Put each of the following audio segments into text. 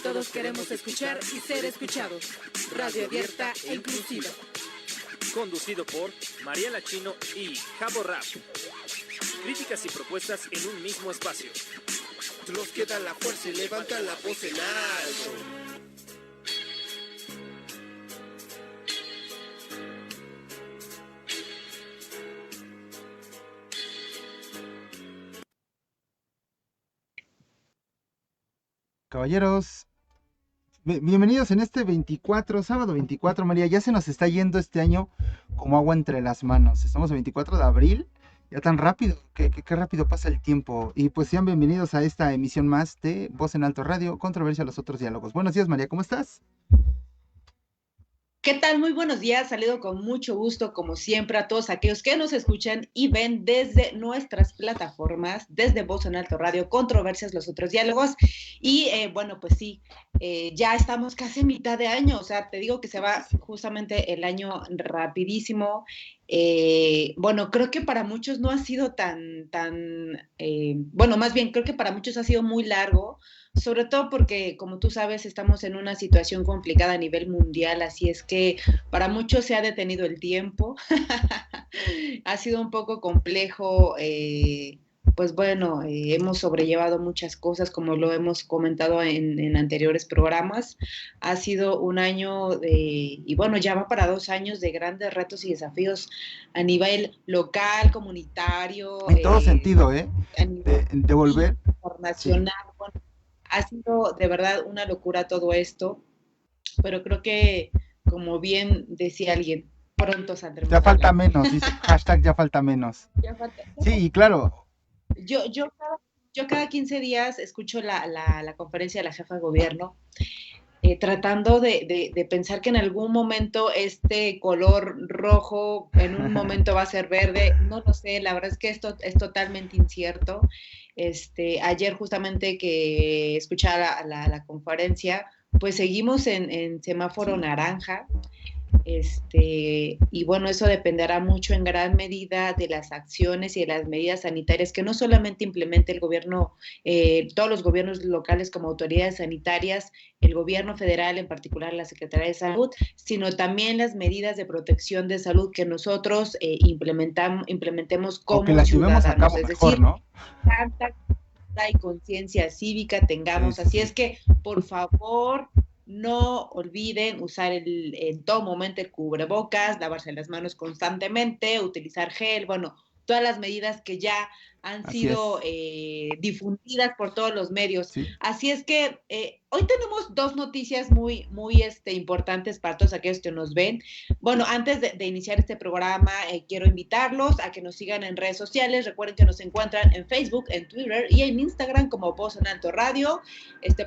Todos queremos escuchar y ser escuchados. Radio abierta e inclusiva. Conducido por Mariela Chino y Jabo Rap. Críticas y propuestas en un mismo espacio. Los que dan la fuerza y levantan la voz en alto. Caballeros, bienvenidos en este sábado 24, María. Ya se nos está yendo este año como agua entre las manos. Estamos el 24 de abril, ya tan rápido, qué rápido pasa el tiempo. Y pues sean bienvenidos a esta emisión más de Voz en Alto Radio, Controversia, los otros diálogos. Buenos días, María, ¿cómo estás? ¿Qué tal? Muy buenos días, saludo con mucho gusto, como siempre, a todos aquellos que nos escuchan y ven desde nuestras plataformas, desde Voz en Alto Radio, Controversias, los otros diálogos, y bueno, pues sí, ya estamos casi en mitad de año, o sea, te digo que se va justamente el año rapidísimo. Bueno, creo que para muchos no ha sido bueno, más bien, creo que para muchos ha sido muy largo, sobre todo porque, como tú sabes, estamos en una situación complicada a nivel mundial, así es que para muchos se ha detenido el tiempo. Ha sido un poco complejo, pues bueno, hemos sobrellevado muchas cosas, como lo hemos comentado en anteriores programas. Ha sido un año y bueno, ya va para 2 años de grandes retos y desafíos a nivel local, comunitario. En todo sentido, de volver. Internacional. Sí. Bueno, ha sido de verdad una locura todo esto, pero creo que, como bien decía alguien, pronto saldremos. Ya falta menos, dice, hashtag ya falta menos. Ya falta. Sí, claro. Yo cada 15 días escucho la conferencia de la jefa de gobierno, tratando de pensar que en algún momento este color rojo en un momento va a ser verde, no lo sé, la verdad es que esto es totalmente incierto. Ayer justamente que escuchaba la conferencia, pues seguimos en semáforo naranja. Y bueno, eso dependerá mucho en gran medida de las acciones y de las medidas sanitarias que no solamente implemente el gobierno, todos los gobiernos locales como autoridades sanitarias, el gobierno federal, en particular la Secretaría de Salud, sino también las medidas de protección de salud que nosotros implementemos como o que las ciudadanos. A cabo es mejor, decir, ¿no? tanta y conciencia cívica tengamos. Sí. Así es que, por favor, no olviden usar en todo momento el cubrebocas, lavarse las manos constantemente, utilizar gel, bueno, todas las medidas que ya han sido difundidas por todos los medios. Sí. Así es que hoy tenemos 2 noticias muy importantes para todos aquellos que nos ven. Bueno, antes de iniciar este programa, quiero invitarlos a que nos sigan en redes sociales. Recuerden que nos encuentran en Facebook, en Twitter y en Instagram como Voz en Alto Radio.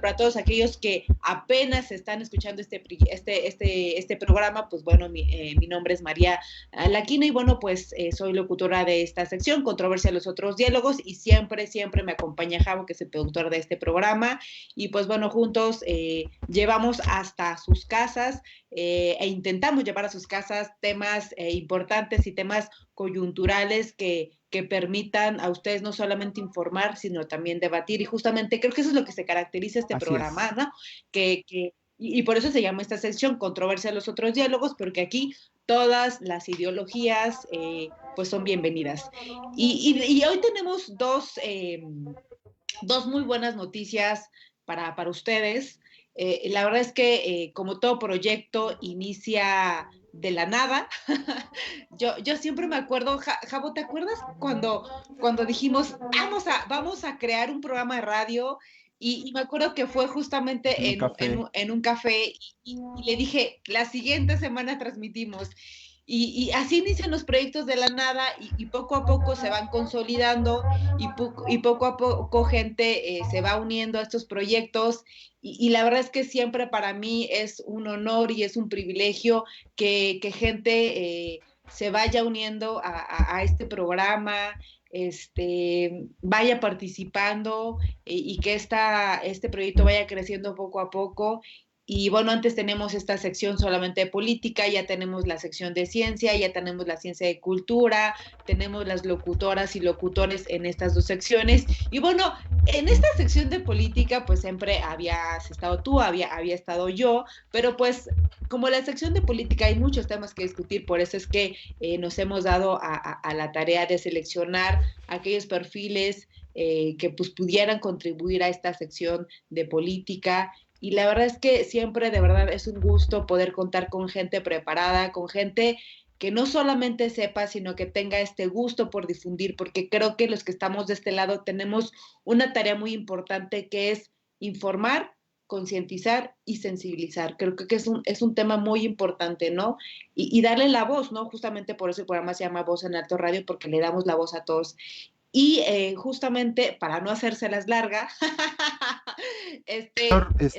Para todos aquellos que apenas están escuchando este programa, pues bueno, mi nombre es María Laquino y bueno, pues soy locutora de esta sección, Controversia, los otros diálogos, y siempre me acompaña Javo, que es el productor de este programa, y pues bueno, juntos llevamos hasta sus casas e intentamos llevar a sus casas temas importantes y temas coyunturales que permitan a ustedes no solamente informar, sino también debatir, y justamente creo que eso es lo que se caracteriza este programa, ¿no? Y por eso se llama esta sección Controversia, los otros diálogos, porque aquí todas las ideologías pues son bienvenidas. Y hoy tenemos dos muy buenas noticias para ustedes. La verdad es que como todo proyecto inicia de la nada. yo siempre me acuerdo, Javo, ¿te acuerdas cuando dijimos vamos a crear un programa de radio? Y me acuerdo que fue justamente en un café y le dije, la siguiente semana transmitimos. Y así inician los proyectos de la nada y poco a poco se van consolidando y poco a poco gente se va uniendo a estos proyectos y la verdad es que siempre para mí es un honor y es un privilegio que gente se vaya uniendo a este programa, vaya participando y que este proyecto vaya creciendo poco a poco. Y bueno, antes tenemos esta sección solamente de política, ya tenemos la sección de ciencia, ya tenemos la ciencia de cultura, tenemos las locutoras y locutores en estas dos secciones. Y bueno, en esta sección de política, pues siempre habías estado tú, había estado yo, pero pues como la sección de política hay muchos temas que discutir, por eso es que nos hemos dado a la tarea de seleccionar aquellos perfiles que pues pudieran contribuir a esta sección de política. Y la verdad es que siempre de verdad es un gusto poder contar con gente preparada, con gente que no solamente sepa, sino que tenga este gusto por difundir, porque creo que los que estamos de este lado tenemos una tarea muy importante que es informar, concientizar y sensibilizar. Creo que es un tema muy importante, ¿no? Y darle la voz, ¿no? Justamente por eso el programa se llama Voz en Alto Radio, porque le damos la voz a todos. Y justamente, para no hacérselas larga,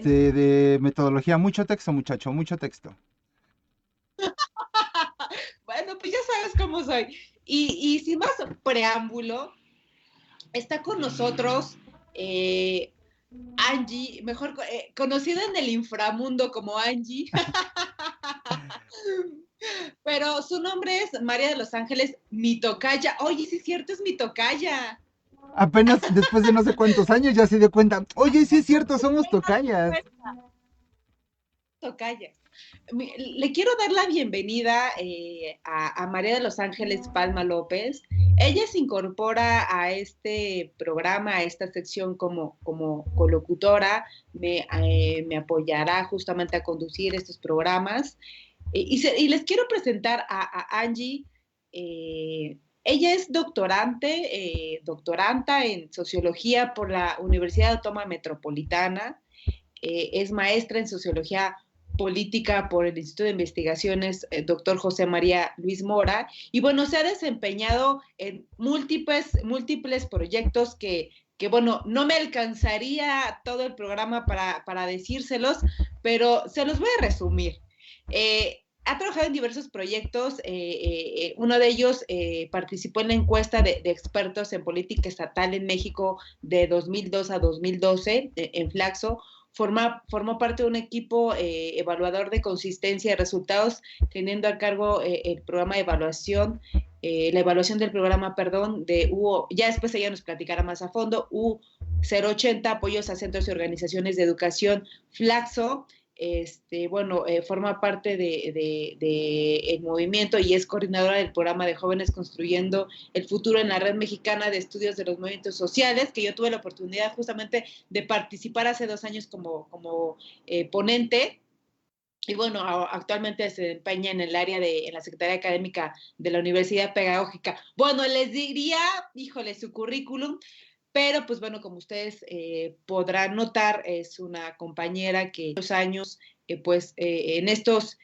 De metodología, mucho texto, muchacho, mucho texto. bueno, pues ya sabes cómo soy. Y sin más preámbulo, está con nosotros Angie, mejor conocida en el inframundo como Angie, pero su nombre es María de los Ángeles, mi tocaya. Oye, sí es cierto, es mi tocaya. Apenas después de no sé cuántos años ya se dio cuenta. Oye, sí es cierto, somos tocayas. Tocaya. Le quiero dar la bienvenida a María de los Ángeles Palma López. Ella se incorpora a este programa, a esta sección como colocutora, me apoyará justamente a conducir estos programas. Y les quiero presentar a Angie. Ella es doctoranda en sociología por la Universidad Autónoma Metropolitana. Es maestra en sociología política por el Instituto de Investigaciones Dr. José María Luis Mora, y bueno, se ha desempeñado en múltiples proyectos que bueno, no me alcanzaría todo el programa para decírselos, pero se los voy a resumir. Ha trabajado en diversos proyectos, uno de ellos participó en la encuesta de expertos en política estatal en México de 2002 a 2012 en Flaxo. Formó parte de un equipo evaluador de consistencia de resultados, teniendo a cargo el programa de evaluación, la evaluación del programa, de ya después ella nos platicará más a fondo, U080, apoyos a centros y organizaciones de educación, Flaxo. Forma parte el movimiento y es coordinadora del programa de Jóvenes Construyendo el Futuro en la Red Mexicana de Estudios de los Movimientos Sociales, que yo tuve la oportunidad justamente de participar hace 2 años como ponente. Y bueno, actualmente se desempeña en el área en la Secretaría Académica de la Universidad Pedagógica. Bueno, les diría, híjole, su currículum. Pero, pues bueno, como ustedes podrán notar, es una compañera que los años, en estos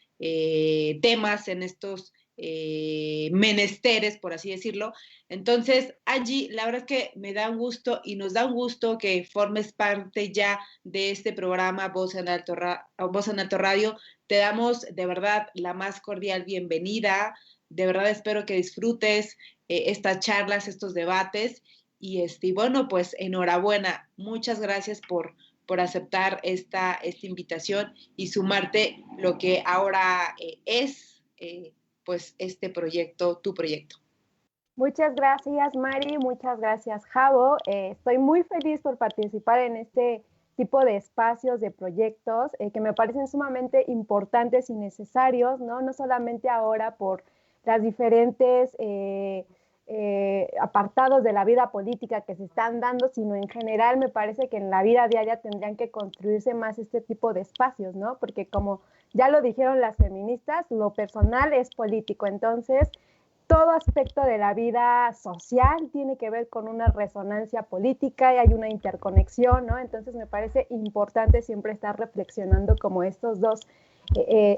temas, en estos menesteres, por así decirlo. Entonces, Angie, la verdad es que me da un gusto y nos da un gusto que formes parte ya de este programa Voz en Alto Radio. Te damos de verdad la más cordial bienvenida. De verdad espero que disfrutes estas charlas, estos debates. Y bueno, pues enhorabuena, muchas gracias por aceptar esta invitación y sumarte lo que ahora es pues este proyecto, tu proyecto. Muchas gracias, Mari, muchas gracias, Javo. Estoy muy feliz por participar en este tipo de espacios, de proyectos que me parecen sumamente importantes y necesarios, ¿no? No solamente ahora por las diferentes apartados de la vida política que se están dando, sino en general me parece que en la vida diaria tendrían que construirse más este tipo de espacios, ¿no? Porque como ya lo dijeron las feministas, lo personal es político, entonces todo aspecto de la vida social tiene que ver con una resonancia política y hay una interconexión, ¿no? Entonces me parece importante siempre estar reflexionando como estos dos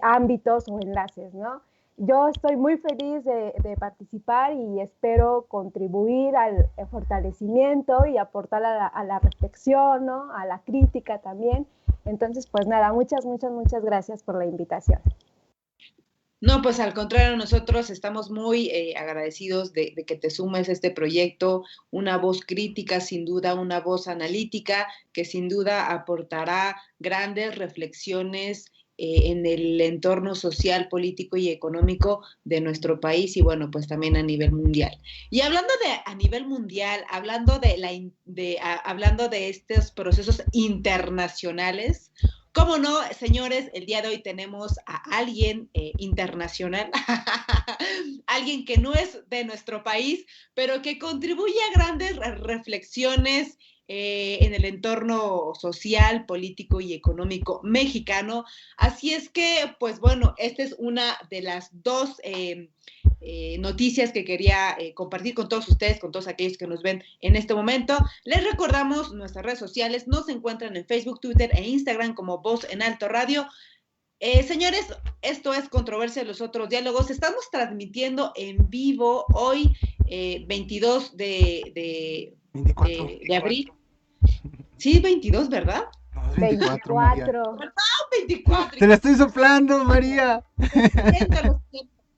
ámbitos o enlaces, ¿no? Yo estoy muy feliz de participar y espero contribuir al fortalecimiento y aportar a la reflexión, ¿no? A la crítica también. Entonces, pues nada, muchas gracias por la invitación. No, pues al contrario, nosotros estamos muy agradecidos de que te sumes a este proyecto, una voz crítica, sin duda, una voz analítica, que sin duda aportará grandes reflexiones en el entorno social, político y económico de nuestro país y bueno, pues también a nivel mundial. Y hablando de a nivel mundial, hablando de estos procesos internacionales, ¿cómo no, señores? El día de hoy tenemos a alguien internacional, alguien que no es de nuestro país, pero que contribuye a grandes reflexiones en el entorno social, político y económico mexicano. Así es que, pues bueno, esta es una de las dos noticias que quería compartir con todos ustedes, con todos aquellos que nos ven en este momento. Les recordamos nuestras redes sociales, nos encuentran en Facebook, Twitter e Instagram como Voz en Alto Radio. Señores, esto es Controversia de los Otros Diálogos. Estamos transmitiendo en vivo hoy, 22 de abril. Sí, 22, ¿verdad? No, 24. María. 24. Te la estoy soplando, María.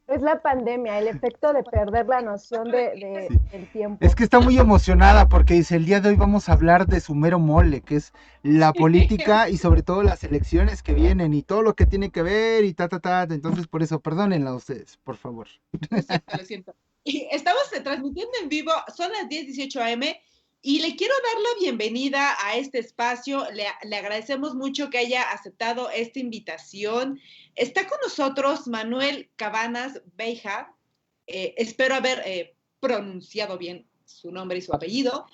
Es la pandemia, el efecto de perder la noción del tiempo. Es que está muy emocionada porque dice, el día de hoy vamos a hablar de su mero mole, que es la política y sobre todo las elecciones que vienen y todo lo que tiene que ver y entonces por eso, perdónenla a ustedes, por favor. Lo siento. Estamos transmitiendo en vivo, son las 10:18 a.m., y le quiero dar la bienvenida a este espacio. Le agradecemos mucho que haya aceptado esta invitación. Está con nosotros Manuel Cabanas Beija. Espero haber pronunciado bien su nombre y su apellido.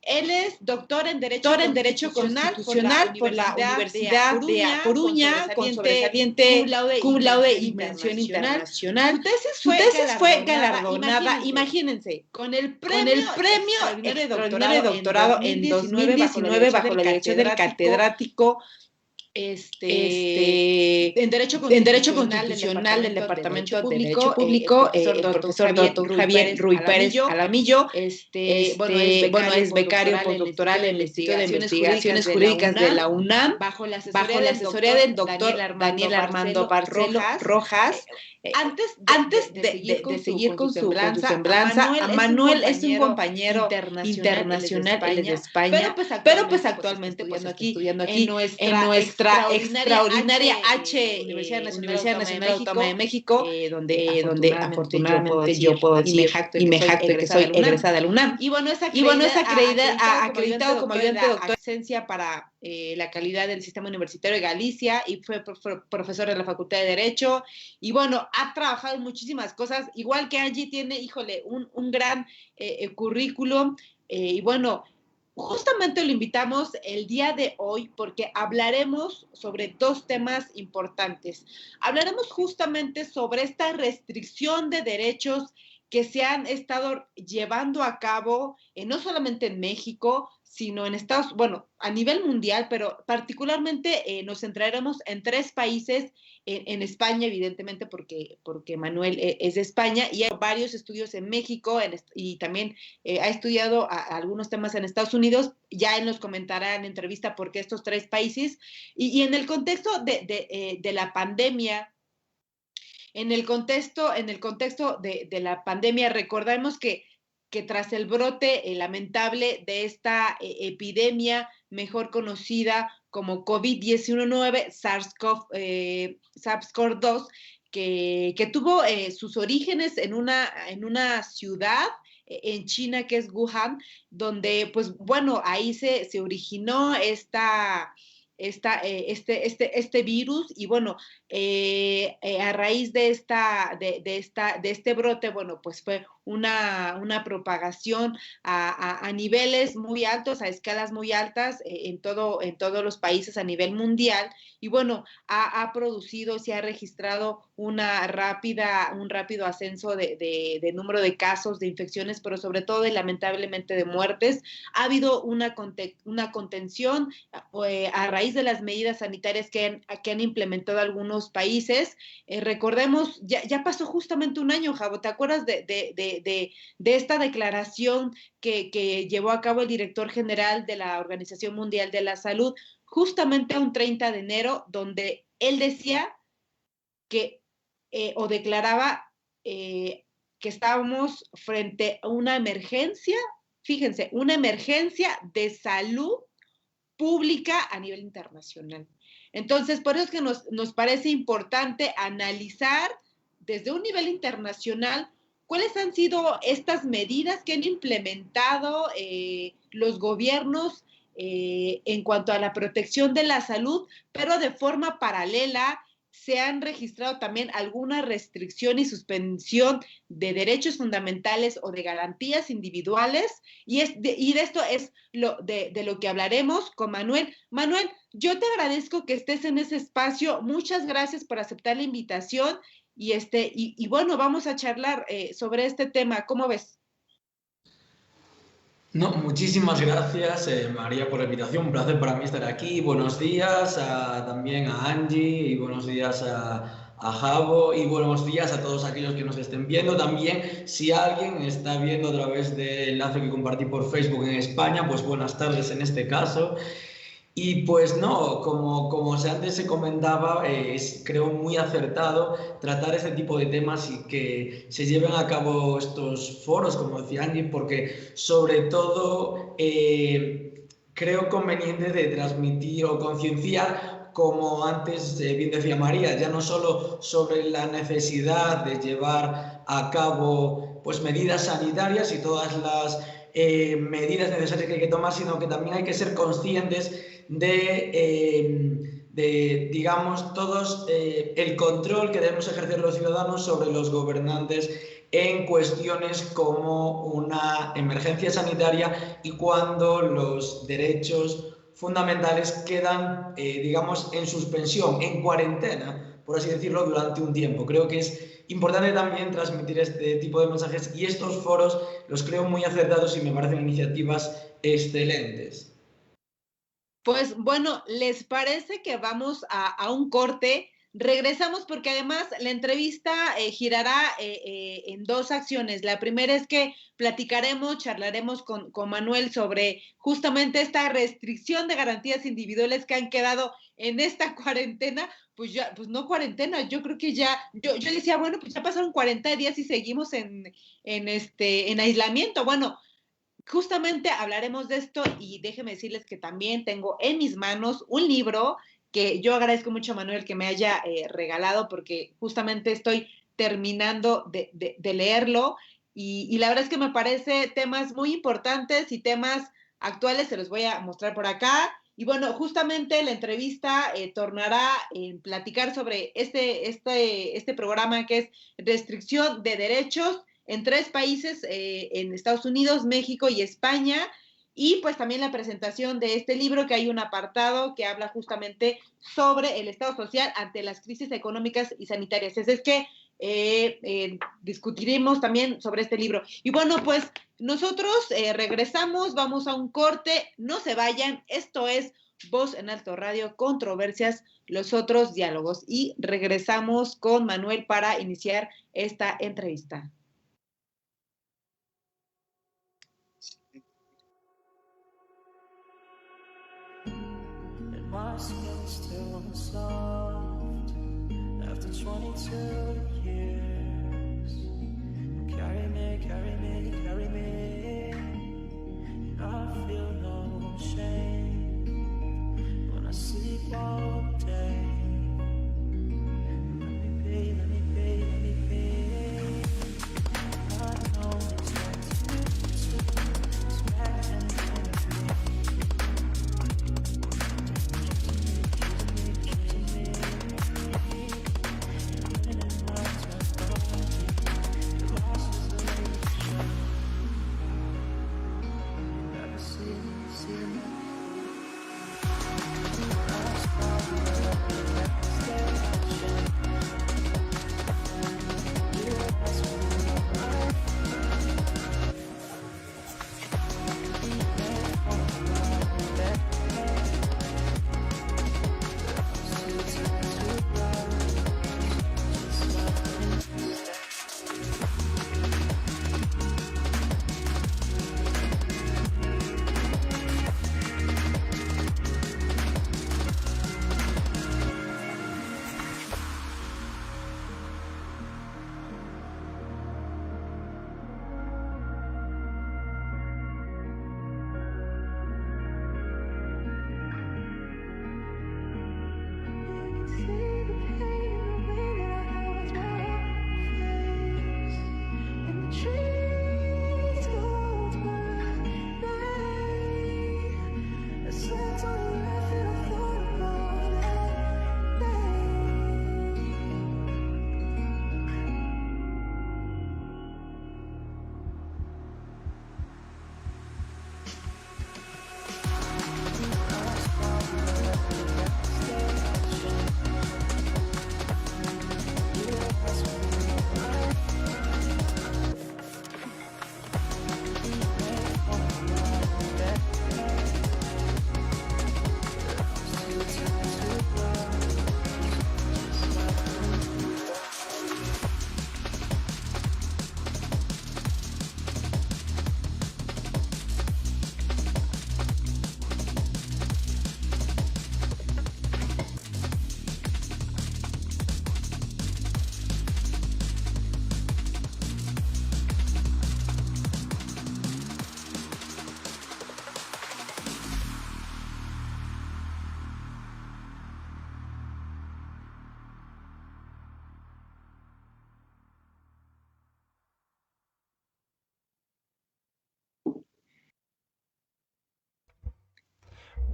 Él es doctor en Derecho Constitucional por la Universidad de A Coruña, con sobresaliente cum laude y mención internacional. Su tesis fue galardonada, imagínense, con el premio extraordinario de doctorado en 2019 bajo la dirección del catedrático en Derecho Constitucional del Departamento de Derecho Público, el profesor doctor Javier Ruy Pérez Alamillo. Bueno, es becario postdoctoral en el Instituto de Investigaciones Jurídicas de la UNAM, bajo la asesoría del doctor Daniel Armando Barcelo Rojas. Antes de seguir con su semblanza, Manuel es un compañero internacional, él es de España, pero pues actualmente estudiando aquí en nuestra extraordinaria Universidad Nacional Autónoma de México, donde afortunadamente yo puedo decir y me jacto de que soy egresada de la UNAM. Y bueno, es acreditado como ayudante de doctor para la calidad del sistema universitario de Galicia y fue profesor de la Facultad de Derecho y bueno, ha trabajado en muchísimas cosas, igual que Angie tiene, híjole, un gran currículum y bueno, justamente lo invitamos el día de hoy porque hablaremos sobre dos temas importantes. Hablaremos justamente sobre esta restricción de derechos que se han estado llevando a cabo no solamente en México, sino en a nivel mundial, pero particularmente nos centraremos en tres países, en España, evidentemente, porque Manuel es de España, y hay varios estudios en México, y también ha estudiado algunos temas en Estados Unidos, ya él nos comentará en entrevista por qué estos tres países, y en el contexto de la pandemia, en el contexto de la pandemia, recordemos que tras el brote lamentable de esta epidemia, mejor conocida como COVID-19, SARS-CoV-2, que tuvo sus orígenes en una ciudad en China que es Wuhan, donde, pues bueno, ahí se originó este virus y bueno, a raíz de este brote, bueno, pues fue una propagación a niveles muy altos, a escalas muy altas en todos los países a nivel mundial y bueno, ha producido, se ha registrado un rápido ascenso de número de casos, de infecciones, pero sobre todo y lamentablemente de muertes. Ha habido una contención a raíz de las medidas sanitarias que han implementado algunos países. Recordemos, ya pasó justamente un año, Javo, ¿te acuerdas de esta declaración que llevó a cabo el director general de la Organización Mundial de la Salud, justamente un 30 de enero, donde él decía que o declaraba que estábamos frente a una emergencia, fíjense, una emergencia de salud pública a nivel internacional. Entonces, por eso es que nos parece importante analizar desde un nivel internacional cuáles han sido estas medidas que han implementado los gobiernos en cuanto a la protección de la salud, pero de forma paralela se han registrado también alguna restricción y suspensión de derechos fundamentales o de garantías individuales, y de esto es de lo que hablaremos con Manuel. Manuel, yo te agradezco que estés en ese espacio, muchas gracias por aceptar la invitación, y bueno, vamos a charlar sobre este tema, ¿cómo ves? No, muchísimas gracias, María, por la invitación. Un placer para mí estar aquí. Buenos días también a Angie, y buenos días a Javo, y buenos días a todos aquellos que nos estén viendo. También, si alguien está viendo a través del enlace que compartí por Facebook en España, pues buenas tardes en este caso. Y pues no, como antes se comentaba, creo muy acertado tratar este tipo de temas y que se lleven a cabo estos foros, como decía Angie, porque sobre todo creo conveniente de transmitir o concienciar, como antes bien decía María, ya no solo sobre la necesidad de llevar a cabo pues medidas sanitarias y todas las medidas necesarias que hay que tomar, sino que también hay que ser conscientes de digamos, todos el control que debemos ejercer los ciudadanos sobre los gobernantes en cuestiones como una emergencia sanitaria y cuando los derechos fundamentales quedan, digamos, en suspensión, en cuarentena, por así decirlo, durante un tiempo. Creo que es importante también transmitir este tipo de mensajes, y estos foros los creo muy acertados y me parecen iniciativas excelentes. Pues bueno, ¿les parece que vamos a un corte? Regresamos porque además la entrevista girará en dos acciones. La primera es que charlaremos con Manuel sobre justamente esta restricción de garantías individuales que han quedado en esta cuarentena. Pues no cuarentena, yo creo que ya, yo decía, bueno, pues ya pasaron 40 días y seguimos en aislamiento. Bueno, justamente hablaremos de esto, y déjenme decirles que también tengo en mis manos un libro que yo agradezco mucho a Manuel que me haya regalado, porque justamente estoy terminando de leerlo, y la verdad es que me parece temas muy importantes y temas actuales, se los voy a mostrar por acá. Y bueno, justamente la entrevista tornará en platicar sobre este programa que es Restricción de Derechos en 3 países, en Estados Unidos, México y España, y pues también la presentación de este libro, que hay un apartado que habla justamente sobre el Estado social ante las crisis económicas y sanitarias. Es que discutiremos también sobre este libro. Y bueno, pues nosotros regresamos, vamos a un corte, no se vayan, esto es Voz en Alto Radio, Controversias, los otros diálogos, y regresamos con Manuel para iniciar esta entrevista. My skin still soft after 22 years. Carry me, carry me, carry me. I feel no shame when I sleep all day. Let me be, let me be, let me be. I don't expect you to expect anything of me.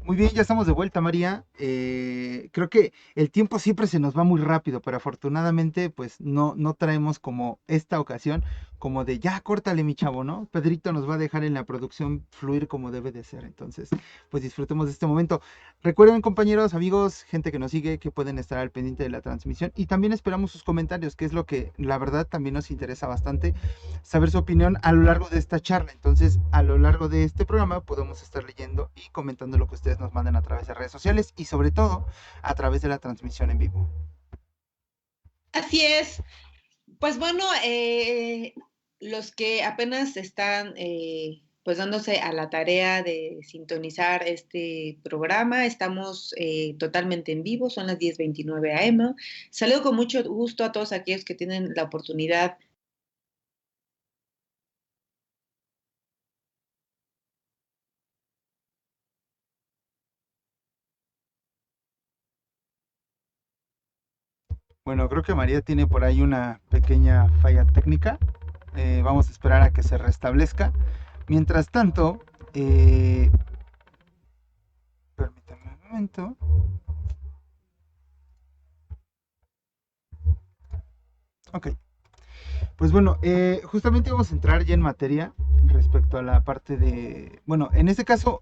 Muy bien, ya estamos de vuelta, María. Creo que el tiempo siempre se nos va muy rápido, pero afortunadamente, pues no traemos como esta ocasión, como de ya córtale, mi chavo, ¿no? Pedrito nos va a dejar en la producción fluir como debe de ser. Entonces, pues disfrutemos de este momento. Recuerden, compañeros, amigos, gente que nos sigue, que pueden estar al pendiente de la transmisión y también esperamos sus comentarios, que es lo que la verdad también nos interesa bastante saber su opinión a lo largo de esta charla. Entonces, a lo largo de este programa podemos estar leyendo y comentando lo que ustedes nos manden a través de redes sociales y sobre todo a través de la transmisión en vivo. Así es. Pues bueno, los que apenas están pues dándose a la tarea de sintonizar este programa, estamos totalmente en vivo, son las 10:29 AM. Saludo con mucho gusto a todos aquellos que tienen la oportunidad. Bueno, creo que María tiene por ahí una pequeña falla técnica. Vamos a esperar a que se restablezca. Mientras tanto, permítame un momento. Ok. Pues bueno, justamente vamos a entrar ya en materia respecto a la parte de, bueno, en este caso,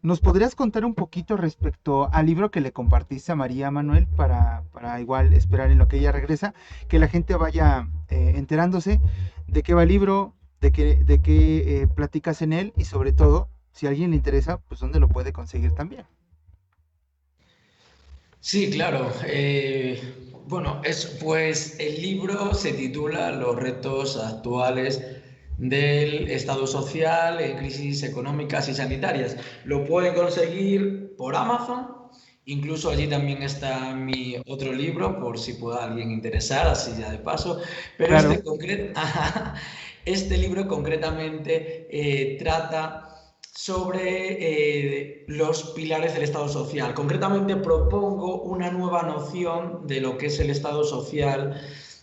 ¿nos podrías contar un poquito respecto al libro que le compartiste a María Manuel para igual esperar en lo que ella regresa, que la gente vaya enterándose de qué va el libro, de qué platicas en él y sobre todo, si a alguien le interesa, pues dónde lo puede conseguir también? Sí, claro. Bueno, pues el libro se titula Los retos actuales del Estado social en crisis económicas y sanitarias. Lo pueden conseguir por Amazon. Incluso allí también está mi otro libro, por si pueda alguien interesar, así ya de paso. Pero Claro. este libro concretamente trata sobre los pilares del Estado social. Concretamente propongo una nueva noción de lo que es el Estado social,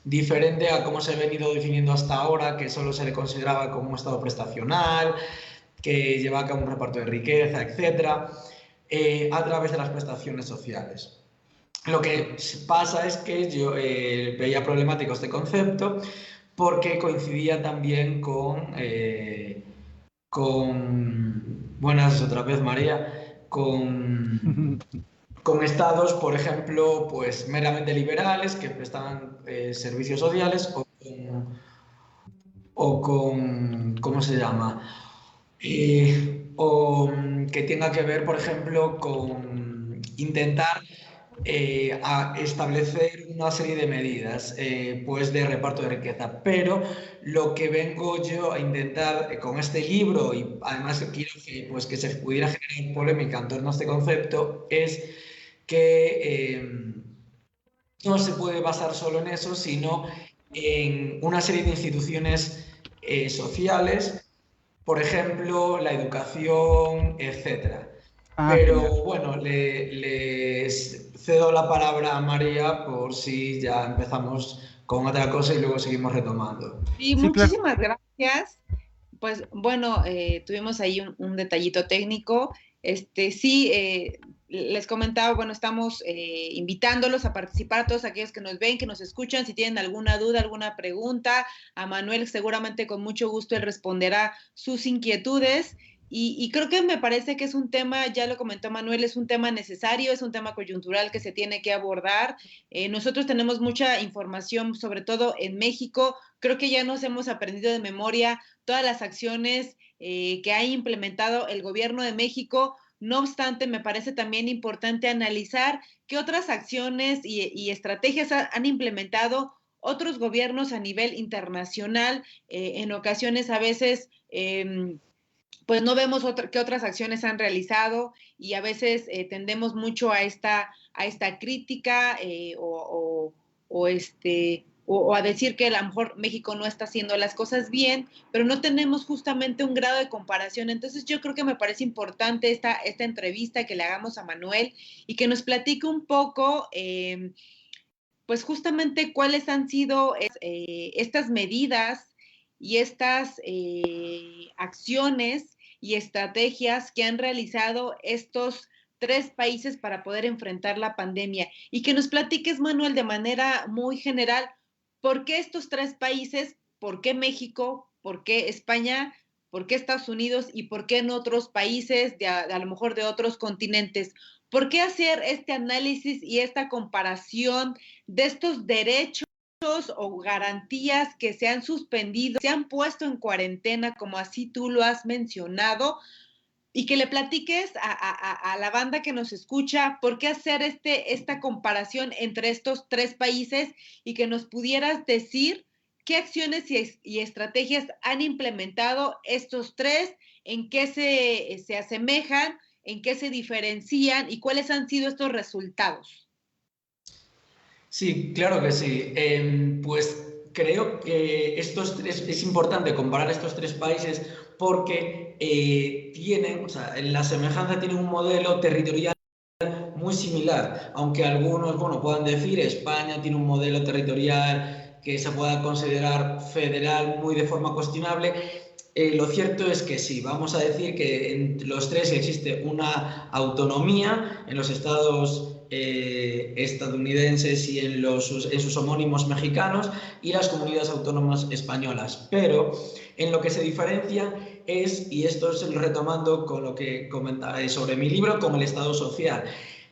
diferente a cómo se ha venido definiendo hasta ahora, que solo se le consideraba como un Estado prestacional, que lleva a cabo un reparto de riqueza, etcétera, a través de las prestaciones sociales. Lo que pasa es que yo veía problemático este concepto porque coincidía también buenas otra vez María, con estados, por ejemplo, pues meramente liberales que prestan servicios sociales ¿cómo se llama? O que tenga que ver, por ejemplo, con intentar a establecer una serie de medidas pues de reparto de riqueza, pero lo que vengo yo a intentar con este libro, y además quiero que se pudiera generar polémica en torno a este concepto, es que no se puede basar solo en eso, sino en una serie de instituciones sociales, por ejemplo, la educación, etcétera. Pero Genial. bueno, les cedo la palabra a María por si ya empezamos con otra cosa y luego seguimos retomando. Y Sí, claro. muchísimas gracias. Pues bueno, tuvimos ahí un detallito técnico. Sí, les comentaba, bueno, estamos invitándolos a participar a todos aquellos que nos ven, que nos escuchan. Si tienen alguna duda, alguna pregunta, a Manuel seguramente con mucho gusto él responderá sus inquietudes. Y creo que me parece que es un tema, ya lo comentó Manuel, es un tema necesario, es un tema coyuntural que se tiene que abordar. Nosotros tenemos mucha información, sobre todo en México. Creo que ya nos hemos aprendido de memoria todas las acciones que ha implementado el gobierno de México. No obstante, me parece también importante analizar qué otras acciones y estrategias han implementado otros gobiernos a nivel internacional. En ocasiones a veces pues no vemos qué otras acciones han realizado y a veces tendemos mucho a esta crítica o a decir que a lo mejor México no está haciendo las cosas bien, pero no tenemos justamente un grado de comparación. Entonces yo creo que me parece importante esta entrevista que le hagamos a Manuel y que nos platique un poco, pues justamente cuáles han sido estas medidas y estas acciones y estrategias que han realizado estos 3 países para poder enfrentar la pandemia. Y que nos platiques, Manuel, de manera muy general, ¿por qué estos 3 países? ¿Por qué México? ¿Por qué España? ¿Por qué Estados Unidos? ¿Y por qué en otros países, a lo mejor de otros continentes? ¿Por qué hacer este análisis y esta comparación de estos derechos o garantías que se han suspendido, se han puesto en cuarentena, como así tú lo has mencionado? Y que le platiques a la banda que nos escucha por qué hacer esta comparación entre estos 3 países, y que nos pudieras decir qué acciones y estrategias han implementado estos 3, en qué se asemejan, en qué se diferencian y cuáles han sido estos resultados. Sí, claro que sí. Pues creo que es importante comparar estos 3 países porque tienen, o sea, en la semejanza tienen un modelo territorial muy similar, aunque algunos, bueno, puedan decir España tiene un modelo territorial que se pueda considerar federal muy de forma cuestionable. Lo cierto es que sí, vamos a decir que en los 3 existe una autonomía en los estados estadounidenses y en sus homónimos mexicanos y las comunidades autónomas españolas, pero en lo que se diferencia es, y esto es retomando con lo que comentaba sobre mi libro, como el Estado social.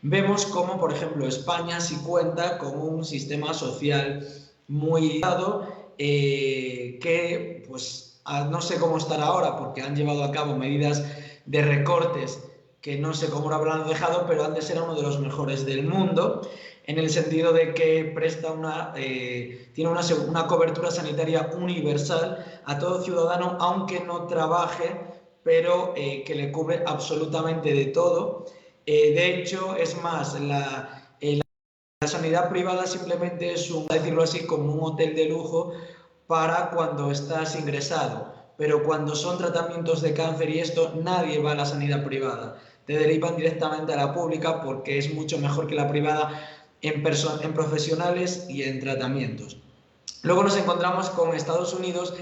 Vemos cómo, por ejemplo, España sí cuenta con un sistema social muy dado que, pues, no sé cómo estará ahora porque han llevado a cabo medidas de recortes que no sé cómo lo habrán dejado, pero han de ser uno de los mejores del mundo, en el sentido de que tiene una cobertura sanitaria universal a todo ciudadano, aunque no trabaje, pero que le cubre absolutamente de todo. De hecho, es más, la sanidad privada simplemente es a decirlo así, como un hotel de lujo para cuando estás ingresado, pero cuando son tratamientos de cáncer y esto, nadie va a la sanidad privada. Te derivan directamente a la pública porque es mucho mejor que la privada en profesionales y en tratamientos. Luego nos encontramos con Estados Unidos,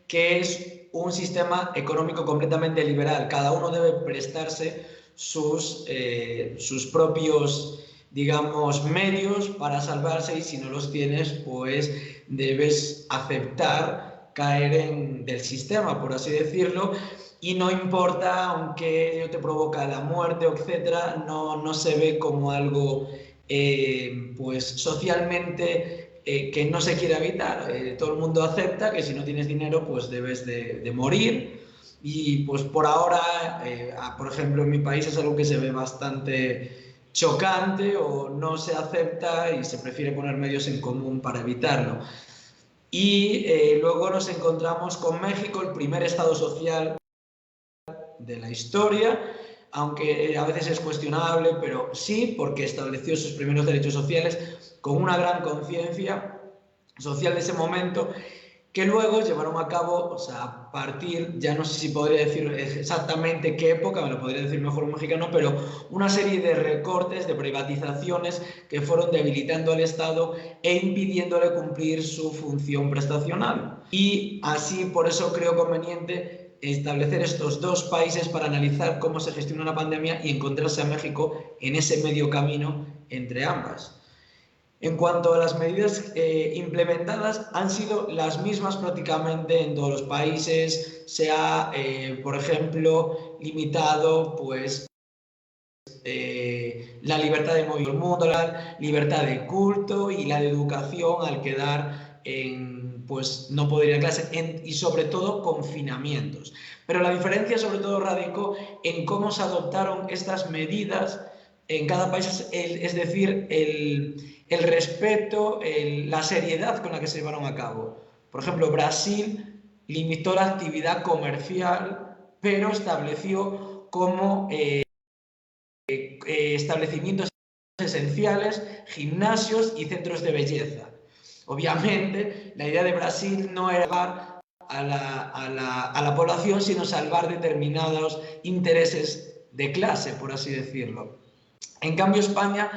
que es un sistema económico completamente liberal. Cada uno debe prestarse sus propios, digamos, medios para salvarse, y si no los tienes, pues debes aceptar caer del sistema, por así decirlo, y no importa, aunque ello te provoca la muerte, etcétera, no se ve como algo pues socialmente que no se quiere evitar. Todo el mundo acepta que si no tienes dinero, pues debes de morir, y pues por ahora, por ejemplo, en mi país es algo que se ve bastante chocante, o no se acepta y se prefiere poner medios en común para evitarlo. Y luego nos encontramos con México, el primer estado social de la historia, aunque a veces es cuestionable, pero sí, porque estableció sus primeros derechos sociales con una gran conciencia social de ese momento, que luego llevaron a cabo, o sea, a partir, ya no sé si podría decir exactamente qué época, me lo podría decir mejor un mexicano, pero una serie de recortes, de privatizaciones que fueron debilitando al Estado e impidiéndole cumplir su función prestacional. Y así, por eso creo conveniente establecer estos 2 países para analizar cómo se gestiona una pandemia y encontrarse a México en ese medio camino entre ambas. En cuanto a las medidas implementadas, han sido las mismas prácticamente en todos los países. Se ha, por ejemplo, limitado pues, la libertad de movimiento del mundo, la libertad de culto y la de educación al quedar pues no poder ir a clase, y sobre todo confinamientos. Pero la diferencia sobre todo radicó en cómo se adoptaron estas medidas en cada país, es decir, el respeto, la seriedad con la que se llevaron a cabo. Por ejemplo, Brasil limitó la actividad comercial, pero estableció como establecimientos esenciales, gimnasios y centros de belleza. Obviamente, la idea de Brasil no era salvar a la población, sino salvar determinados intereses de clase, por así decirlo. En cambio, España,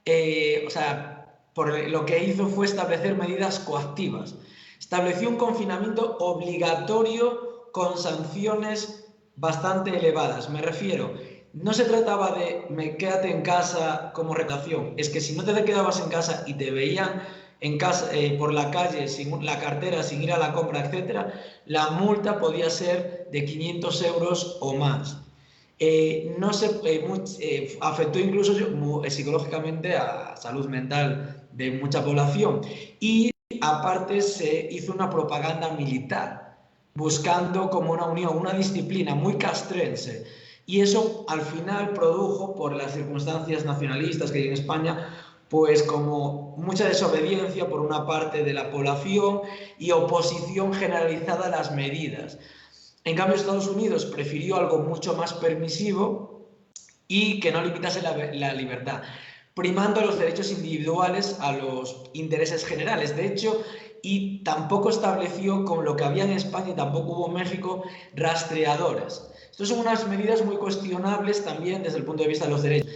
lo que hizo fue establecer medidas coactivas. Estableció un confinamiento obligatorio con sanciones bastante elevadas. Me refiero, no se trataba de quédate en casa como recaudación, es que si no te quedabas en casa y te veían en casa, por la calle sin la cartera, sin ir a la compra, etcétera, la multa podía ser de 500 euros o más. No se afectó incluso psicológicamente a salud mental de mucha población, y aparte se hizo una propaganda militar buscando como una unión, una disciplina muy castrense, y eso al final produjo, por las circunstancias nacionalistas que hay en España, pues como mucha desobediencia por una parte de la población y oposición generalizada a las medidas. En cambio, Estados Unidos prefirió algo mucho más permisivo y que no limitase la libertad, primando los derechos individuales a los intereses generales. De hecho, y tampoco estableció, con lo que había en España y tampoco hubo en México, rastreadores. Estas son unas medidas muy cuestionables también desde el punto de vista de los derechos.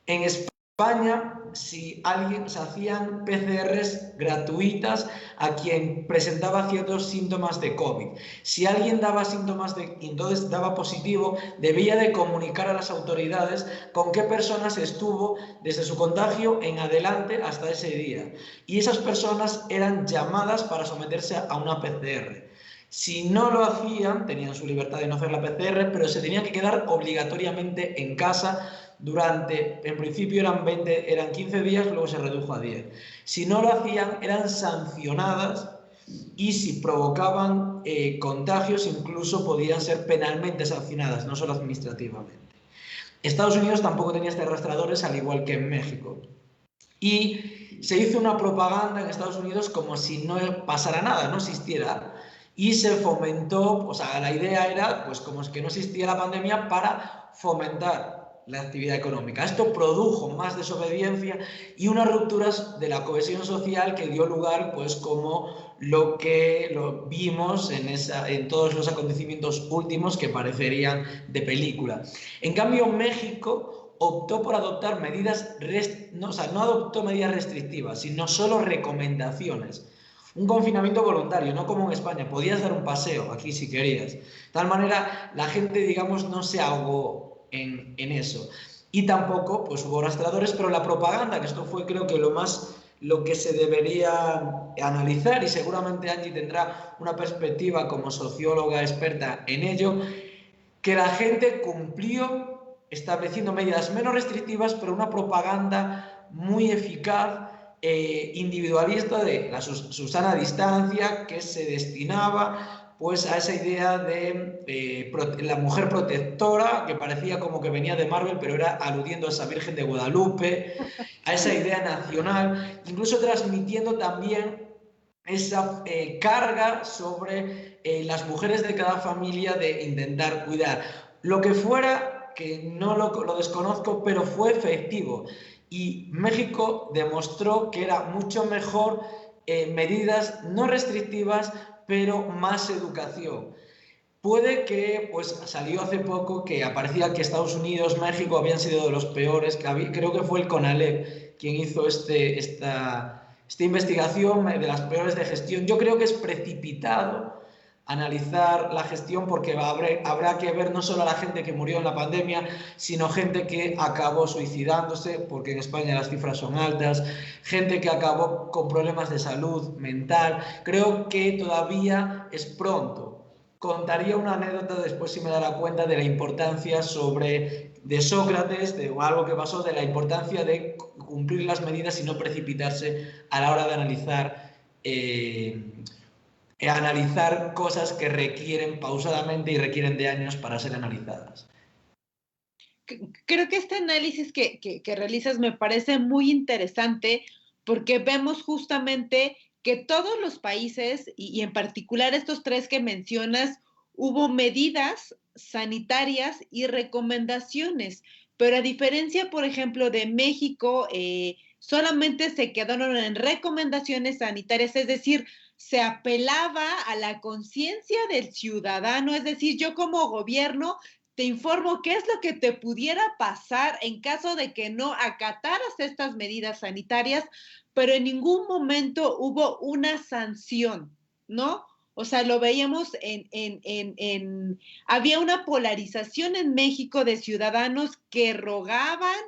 En España, si alguien, se hacían PCRs gratuitas a quien presentaba ciertos síntomas de COVID. Si alguien daba síntomas entonces daba positivo, debía de comunicar a las autoridades con qué personas estuvo desde su contagio en adelante hasta ese día. Y esas personas eran llamadas para someterse a una PCR. Si no lo hacían, tenían su libertad de no hacer la PCR, pero se tenían que quedar obligatoriamente en casa durante, en principio eran 15 días, luego se redujo a 10. Si no lo hacían, eran sancionadas, y si provocaban contagios, incluso podían ser penalmente sancionadas, no solo administrativamente. Estados Unidos tampoco tenía estos rastreadores, al igual que en México. Y se hizo una propaganda en Estados Unidos como si no pasara nada, no existiera. Y se fomentó, o sea, la idea era, pues como es que no existía la pandemia, para fomentar la actividad económica. Esto produjo más desobediencia y unas rupturas de la cohesión social que dio lugar, pues como lo vimos en todos los acontecimientos últimos que parecerían de película. En cambio, México optó por adoptar medidas, no adoptó medidas restrictivas, sino solo recomendaciones. Un confinamiento voluntario, no como en España, podías dar un paseo aquí si querías. De tal manera, la gente, digamos, no se ahogó en eso. Y tampoco, pues hubo rastreadores, pero la propaganda, que esto fue creo que lo que se debería analizar, y seguramente Angie tendrá una perspectiva como socióloga experta en ello, que la gente cumplió estableciendo medidas menos restrictivas, pero una propaganda muy eficaz, individualista, de la Susana distancia, que se destinaba pues a esa idea de la mujer protectora, que parecía como que venía de Marvel, pero era aludiendo a esa Virgen de Guadalupe, a esa idea nacional, incluso transmitiendo también esa carga sobre las mujeres de cada familia de intentar cuidar. Lo que fuera, que no lo desconozco, pero fue efectivo. Y México demostró que era mucho mejor medidas no restrictivas, pero más educación. Puede que, pues salió hace poco que aparecía que Estados Unidos, México habían sido de los peores, creo que fue el CONALEP quien hizo esta investigación de las peores de gestión. Yo creo que es precipitado analizar la gestión, porque habrá que ver no solo a la gente que murió en la pandemia, sino gente que acabó suicidándose, porque en España las cifras son altas, gente que acabó con problemas de salud mental. Creo que todavía es pronto. Contaría una anécdota después, si me dará cuenta, de la importancia de Sócrates, o algo que pasó, de la importancia de cumplir las medidas y no precipitarse a la hora de analizar cosas que requieren pausadamente y requieren de años para ser analizadas. Creo que este análisis que realizas me parece muy interesante, porque vemos justamente que todos los países, y en particular estos tres que mencionas, hubo medidas sanitarias y recomendaciones, pero a diferencia, por ejemplo, de México, solamente se quedaron en recomendaciones sanitarias, es decir, se apelaba a la conciencia del ciudadano, es decir, yo como gobierno te informo qué es lo que te pudiera pasar en caso de que no acataras estas medidas sanitarias, pero en ningún momento hubo una sanción, ¿no? O sea, lo veíamos había una polarización en México de ciudadanos que rogaban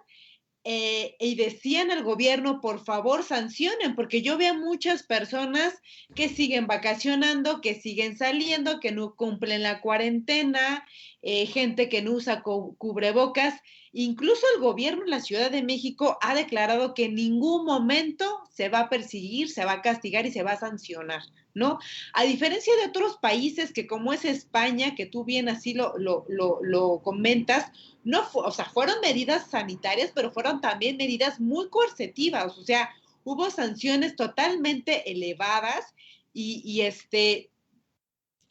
y decían al gobierno, por favor, sancionen, porque yo veo muchas personas que siguen vacacionando, que siguen saliendo, que no cumplen la cuarentena, gente que no usa cubrebocas. Incluso el gobierno de la Ciudad de México ha declarado que en ningún momento se va a perseguir, se va a castigar y se va a sancionar, ¿no? A diferencia de otros países que como es España, que tú bien así lo comentas, no o sea, fueron medidas sanitarias, pero fueron también medidas muy coercitivas, o sea, hubo sanciones totalmente elevadas y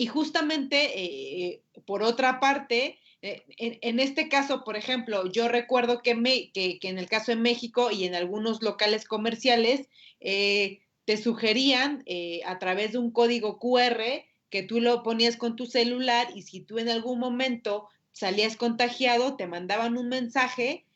justamente, por otra parte, en este caso, por ejemplo, yo recuerdo que en el caso de México y en algunos locales comerciales, te sugerían a través de un código QR que tú lo ponías con tu celular y si tú en algún momento salías contagiado, te mandaban un mensaje,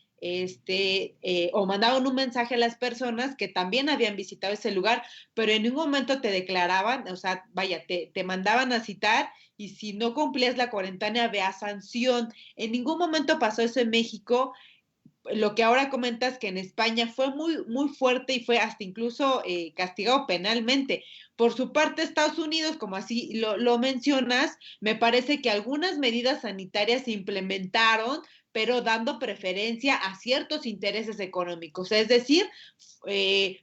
o mandaban un mensaje a las personas que también habían visitado ese lugar, pero en ningún momento te declaraban, o sea, vaya, te mandaban a citar y si no cumplías la cuarentena había sanción. En ningún momento pasó eso en México. Lo que ahora comentas que en España fue muy, muy fuerte y fue hasta incluso castigado penalmente. Por su parte, Estados Unidos, como así lo mencionas, me parece que algunas medidas sanitarias se implementaron, pero dando preferencia a ciertos intereses económicos. Es decir,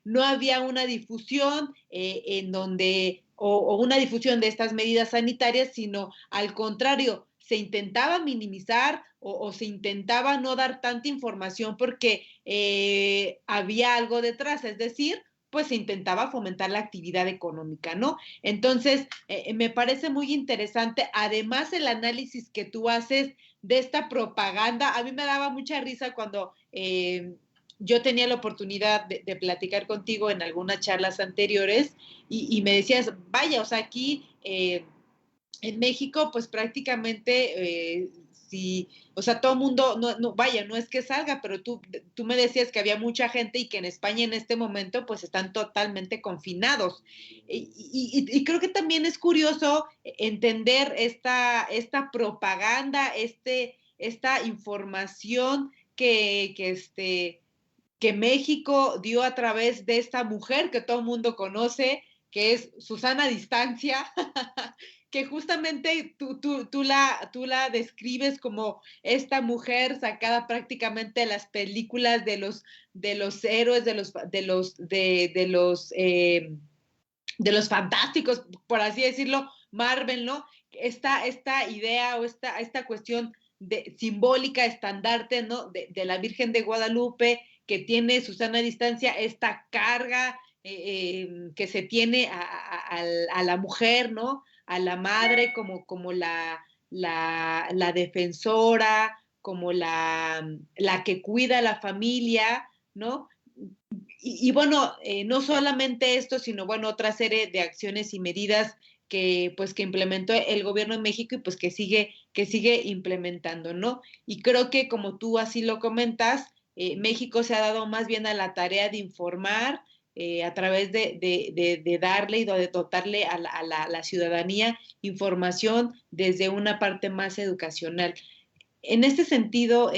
no había una difusión en donde, o una difusión de estas medidas sanitarias, sino al contrario, se intentaba minimizar o se intentaba no dar tanta información porque había algo detrás, es decir, pues se intentaba fomentar la actividad económica, ¿no? Entonces, me parece muy interesante, además el análisis que tú haces de esta propaganda, a mí me daba mucha risa cuando yo tenía la oportunidad de platicar contigo en algunas charlas anteriores y me decías, vaya, o sea, aquí en México, pues prácticamente, sí, o sea, todo el mundo, vaya, no es que salga, pero tú me decías que había mucha gente y que en España en este momento, pues están totalmente confinados. Y creo que también es curioso entender esta propaganda, esta información que México dio a través de esta mujer que todo el mundo conoce, que es Susana Distancia, que justamente tú la describes como esta mujer sacada prácticamente de las películas de los héroes, de los fantásticos, por así decirlo, Marvel, ¿no? Esta idea o esta cuestión simbólica, estandarte, ¿no? De la Virgen de Guadalupe, que tiene Susana Distancia, esta carga que se tiene a la mujer, ¿no? A la madre como la defensora, como la que cuida a la familia, ¿no? Y bueno, no solamente esto, sino bueno, otra serie de acciones y medidas que implementó el gobierno de México y pues que sigue implementando, ¿no? Y creo que como tú así lo comentas, México se ha dado más bien a la tarea de informar a través de darle y de dotarle a la ciudadanía información desde una parte más educacional. En este sentido,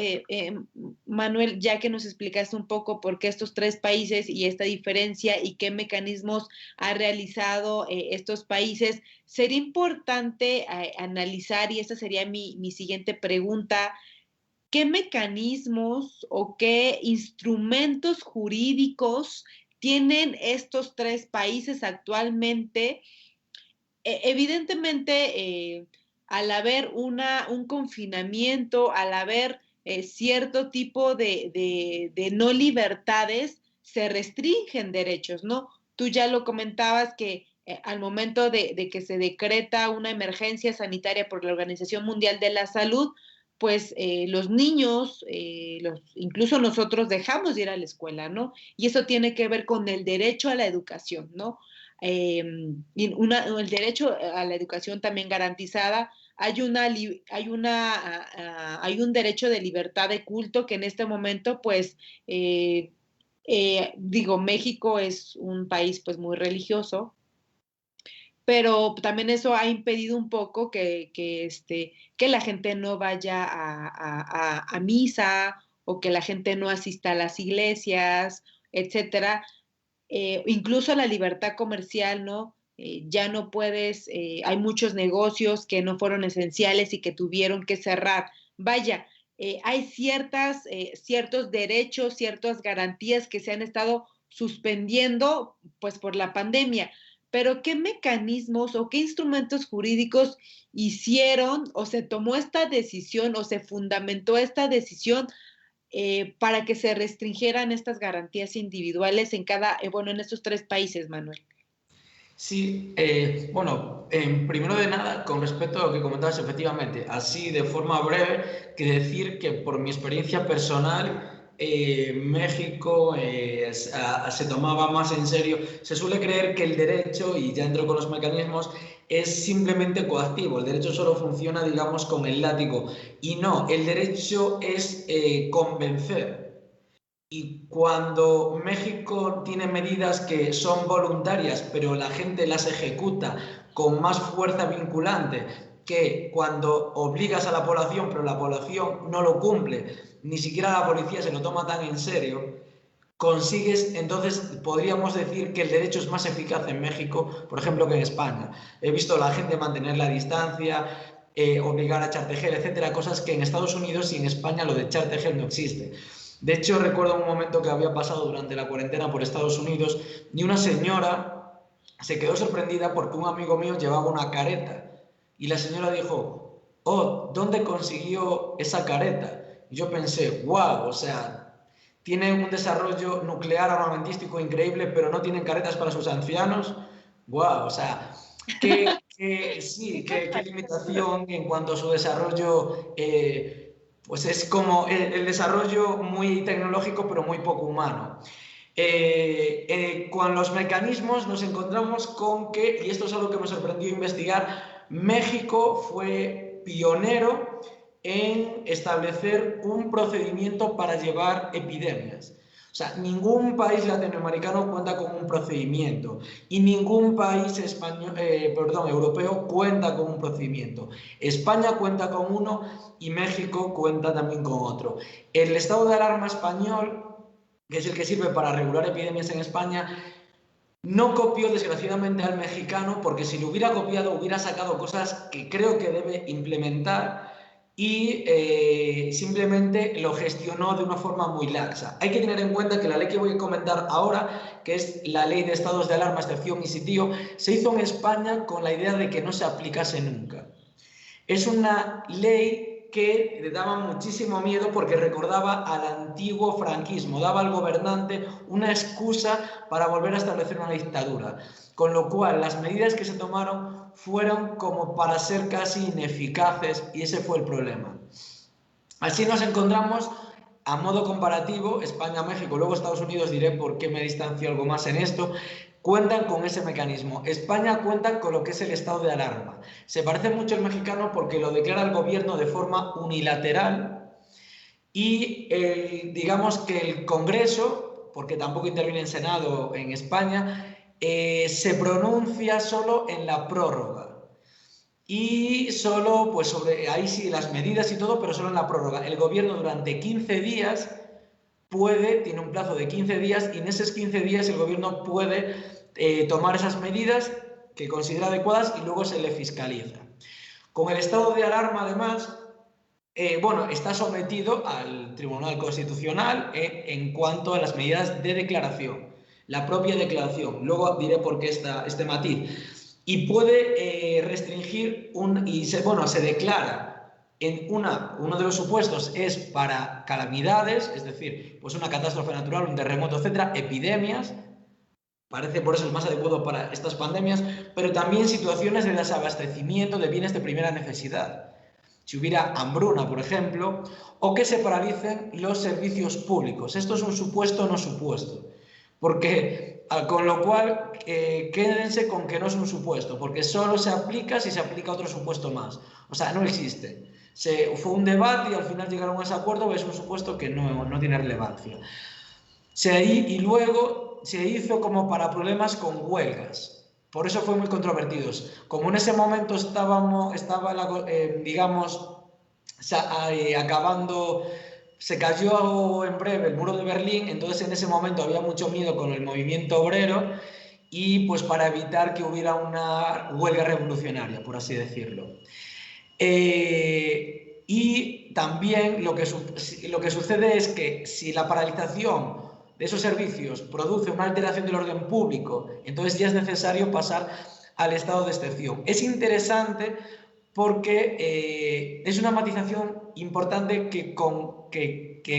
Manuel, ya que nos explicaste un poco por qué estos tres países y esta diferencia y qué mecanismos ha realizado estos países, sería importante analizar, y esta sería mi siguiente pregunta, ¿qué mecanismos o qué instrumentos jurídicos tienen estos tres países actualmente? Evidentemente, al haber un confinamiento, al haber cierto tipo de no libertades, se restringen derechos, ¿no? Tú ya lo comentabas que al momento de que se decreta una emergencia sanitaria por la Organización Mundial de la Salud, pues los niños, incluso nosotros dejamos de ir a la escuela, ¿no? Y eso tiene que ver con el derecho a la educación, ¿no? El derecho a la educación también garantizada, hay un derecho de libertad de culto que en este momento, pues, digo, México es un país pues muy religioso, pero también eso ha impedido un poco que la gente no vaya a misa o que la gente no asista a las iglesias, etcétera. Incluso la libertad comercial, ¿no? Ya no puedes, hay muchos negocios que no fueron esenciales y que tuvieron que cerrar. Vaya, hay ciertos derechos, ciertas garantías que se han estado suspendiendo pues por la pandemia, pero ¿qué mecanismos o qué instrumentos jurídicos hicieron o se tomó esta decisión o se fundamentó esta decisión para que se restringieran estas garantías individuales en estos 3 países, Manuel? Sí, bueno, primero de nada, con respecto a lo que comentabas, efectivamente, así de forma breve, que decir que por mi experiencia personal, México se tomaba más en serio. Se suele creer que el derecho, y ya entro con los mecanismos, es simplemente coactivo. El derecho solo funciona, digamos, con el látigo. Y no, el derecho es convencer. Y cuando México tiene medidas que son voluntarias, pero la gente las ejecuta con más fuerza vinculante que cuando obligas a la población, pero la población no lo cumple, ni siquiera la policía se lo toma tan en serio, consigues, entonces podríamos decir que el derecho es más eficaz en México, por ejemplo, que en España. He visto a la gente mantener la distancia, obligar a echar gel, etcétera, cosas que en Estados Unidos y en España lo de echar gel no existe. De hecho, recuerdo un momento que había pasado durante la cuarentena por Estados Unidos y una señora se quedó sorprendida porque un amigo mío llevaba una careta y la señora dijo: oh, ¿dónde consiguió esa careta? Y yo pensé, wow, o sea, tiene un desarrollo nuclear armamentístico increíble, pero no tienen caretas para sus ancianos. Wow, o sea, qué limitación en cuanto a su desarrollo. Pues es como el desarrollo muy tecnológico, pero muy poco humano. Con los mecanismos nos encontramos con que, y esto es algo que me sorprendió investigar, México fue pionero en establecer un procedimiento para llevar epidemias. O sea, ningún país latinoamericano cuenta con un procedimiento y ningún país europeo cuenta con un procedimiento. España cuenta con uno y México cuenta también con otro. El estado de alarma español, que es el que sirve para regular epidemias en España, no copió desgraciadamente al mexicano, porque si lo hubiera copiado hubiera sacado cosas que creo que debe implementar y simplemente lo gestionó de una forma muy laxa. Hay que tener en cuenta que la ley que voy a comentar ahora, que es la ley de estados de alarma, excepción y sitio, se hizo en España con la idea de que no se aplicase nunca. Es una ley que le daba muchísimo miedo porque recordaba al antiguo franquismo, daba al gobernante una excusa para volver a establecer una dictadura, con lo cual las medidas que se tomaron fueron como para ser casi ineficaces y ese fue el problema. Así nos encontramos, a modo comparativo, España-México, luego Estados Unidos, diré por qué me distancio algo más en esto, cuentan con ese mecanismo. España cuenta con lo que es el estado de alarma. Se parece mucho al mexicano porque lo declara el gobierno de forma unilateral y digamos que el Congreso, porque tampoco interviene el Senado en España, se pronuncia solo en la prórroga. Y solo, pues sobre ahí sí las medidas y todo, pero solo en la prórroga. El gobierno durante 15 días tiene un plazo de 15 días y en esos 15 días el gobierno puede tomar esas medidas que considera adecuadas y luego se le fiscaliza. Con el estado de alarma, además, está sometido al Tribunal Constitucional en cuanto a las medidas de declaración, la propia declaración. Luego diré por qué este matiz. Y puede restringir se declara en uno de los supuestos es para calamidades, es decir, pues una catástrofe natural, un terremoto, etcétera, epidemias, parece por eso es más adecuado para estas pandemias, pero también situaciones de desabastecimiento de bienes de primera necesidad. Si hubiera hambruna, por ejemplo, o que se paralicen los servicios públicos. Esto es un supuesto no supuesto, porque con lo cual quédense con que no es un supuesto, porque solo se aplica si se aplica otro supuesto más. O sea, no existe. Fue un debate y al final llegaron a ese acuerdo, pero es un supuesto que no tiene relevancia. Y luego se hizo como para problemas con huelgas. por eso fue muy controvertidos. Como en ese momento digamos, acabando, se cayó en breve el muro de Berlín, entonces en ese momento había mucho miedo con el movimiento obrero y pues para evitar que hubiera una huelga revolucionaria, por así decirlo. Y también lo que sucede es que si la paralización de esos servicios produce una alteración del orden público, entonces ya es necesario pasar al estado de excepción. Es interesante porque es una matización importante que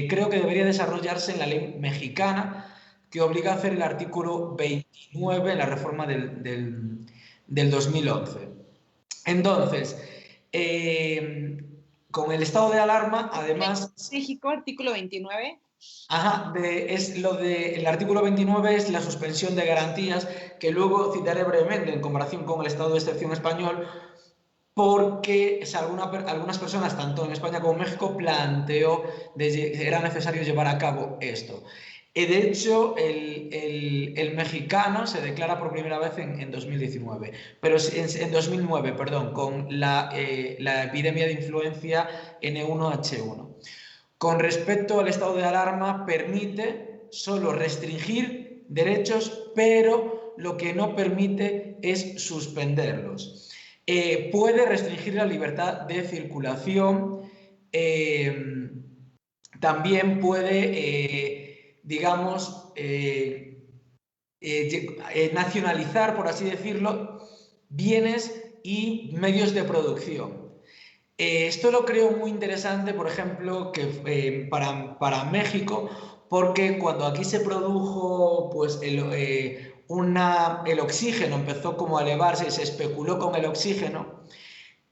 creo que debería desarrollarse en la ley mexicana, que obliga a hacer el artículo 29 en la reforma del 2011. Entonces, con el estado de alarma, además... México, artículo 29. Ajá, el artículo 29 es la suspensión de garantías, que luego citaré brevemente en comparación con el estado de excepción español, porque algunas personas, tanto en España como en México, planteó que era necesario llevar a cabo esto. De hecho, el mexicano se declara por primera vez en 2019, pero en 2009, perdón, con la epidemia de influencia N1H1. Con respecto al estado de alarma, permite solo restringir derechos, pero lo que no permite es suspenderlos. Puede restringir la libertad de circulación, también puede, digamos, nacionalizar, por así decirlo, bienes y medios de producción. Esto lo creo muy interesante, por ejemplo, para México, porque cuando aquí se produjo pues, el oxígeno, empezó como a elevarse y se especuló con el oxígeno,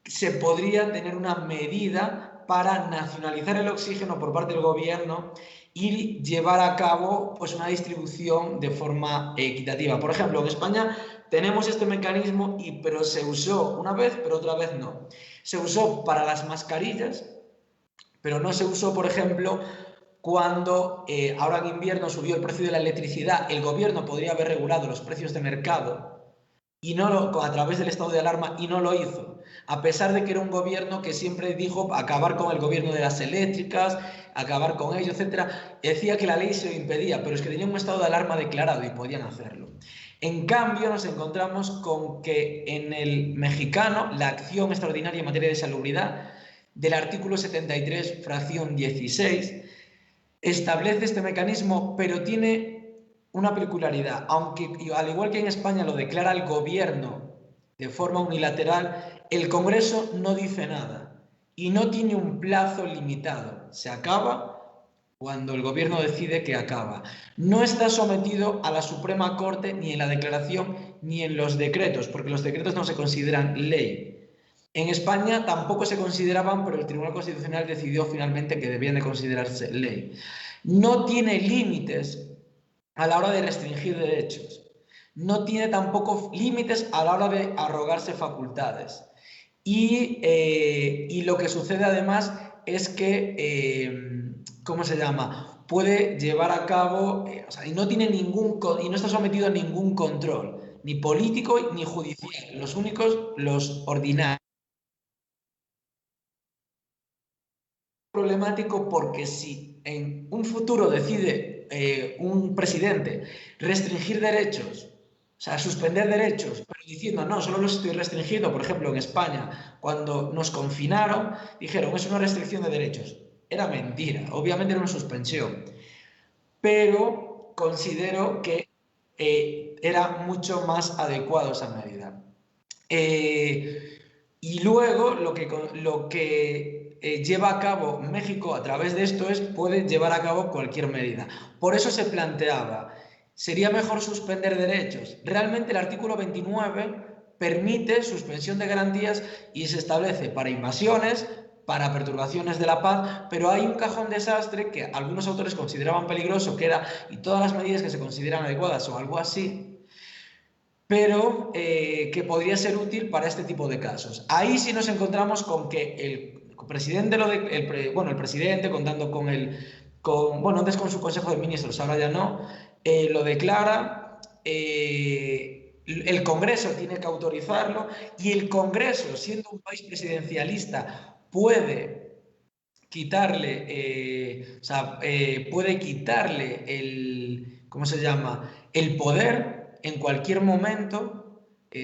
se podría tener una medida para nacionalizar el oxígeno por parte del gobierno y llevar a cabo pues, una distribución de forma equitativa. Por ejemplo, en España tenemos este mecanismo, pero se usó una vez, pero otra vez no. Se usó para las mascarillas, pero no se usó, por ejemplo, cuando ahora en invierno subió el precio de la electricidad. El gobierno podría haber regulado los precios de mercado y a través del estado de alarma, y no lo hizo, a pesar de que era un gobierno que siempre dijo acabar con el gobierno de las eléctricas, acabar con ello, etc. Decía que la ley se lo impedía, pero es que tenían un estado de alarma declarado y podían hacerlo. En cambio, nos encontramos con que en el mexicano la acción extraordinaria en materia de salubridad del artículo 73, fracción 16, establece este mecanismo, pero tiene una peculiaridad. Aunque, al igual que en España lo declara el gobierno de forma unilateral, el Congreso no dice nada y no tiene un plazo limitado. Se acaba cuando el gobierno decide que acaba. No está sometido a la Suprema Corte ni en la declaración ni en los decretos, porque los decretos no se consideran ley. En España tampoco se consideraban, pero el Tribunal Constitucional decidió finalmente que debían de considerarse ley. No tiene límites a la hora de restringir derechos. No tiene tampoco límites a la hora de arrogarse facultades. Y lo que sucede además es que, ¿cómo se llama? Puede llevar a cabo, y no tiene y no está sometido a ningún control, ni político ni judicial. Los únicos, los ordinarios. Problemático porque si en un futuro decide un presidente restringir derechos, o sea, suspender derechos, pero diciendo, no, solo los estoy restringiendo, por ejemplo, en España, cuando nos confinaron, dijeron, es una restricción de derechos. Era mentira, obviamente era una suspensión, pero considero que era mucho más adecuado esa medida. Y luego lo que lleva a cabo México a través de esto puede llevar a cabo cualquier medida. Por eso se planteaba, ¿sería mejor suspender derechos? Realmente el artículo 29 permite suspensión de garantías y se establece para invasiones, para perturbaciones de la paz, pero hay un cajón desastre que algunos autores consideraban peligroso, que era, y todas las medidas que se consideran adecuadas o algo así, pero que podría ser útil para este tipo de casos. Ahí sí nos encontramos con que el presidente, el presidente contando antes con su Consejo de Ministros, ahora ya no, lo declara, el Congreso tiene que autorizarlo y el Congreso, siendo un país presidencialista, puede quitarle, puede quitarle el, ¿cómo se llama? El poder en cualquier momento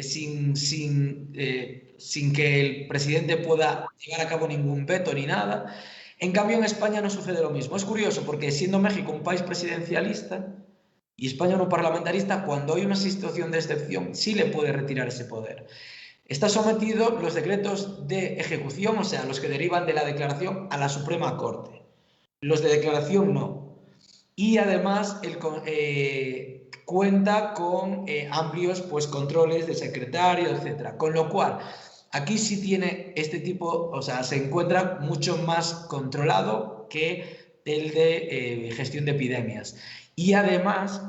sin que el presidente pueda llevar a cabo ningún veto ni nada. En cambio, en España no sucede lo mismo. Es curioso porque siendo México un país presidencialista y España no parlamentarista, cuando hay una situación de excepción sí le puede retirar ese poder. Está sometido los decretos de ejecución, o sea, los que derivan de la declaración, a la Suprema Corte. Los de declaración no. Y además cuenta con amplios controles de secretario, etc. Con lo cual, aquí sí tiene este tipo, o sea, se encuentra mucho más controlado que el de gestión de epidemias. Y además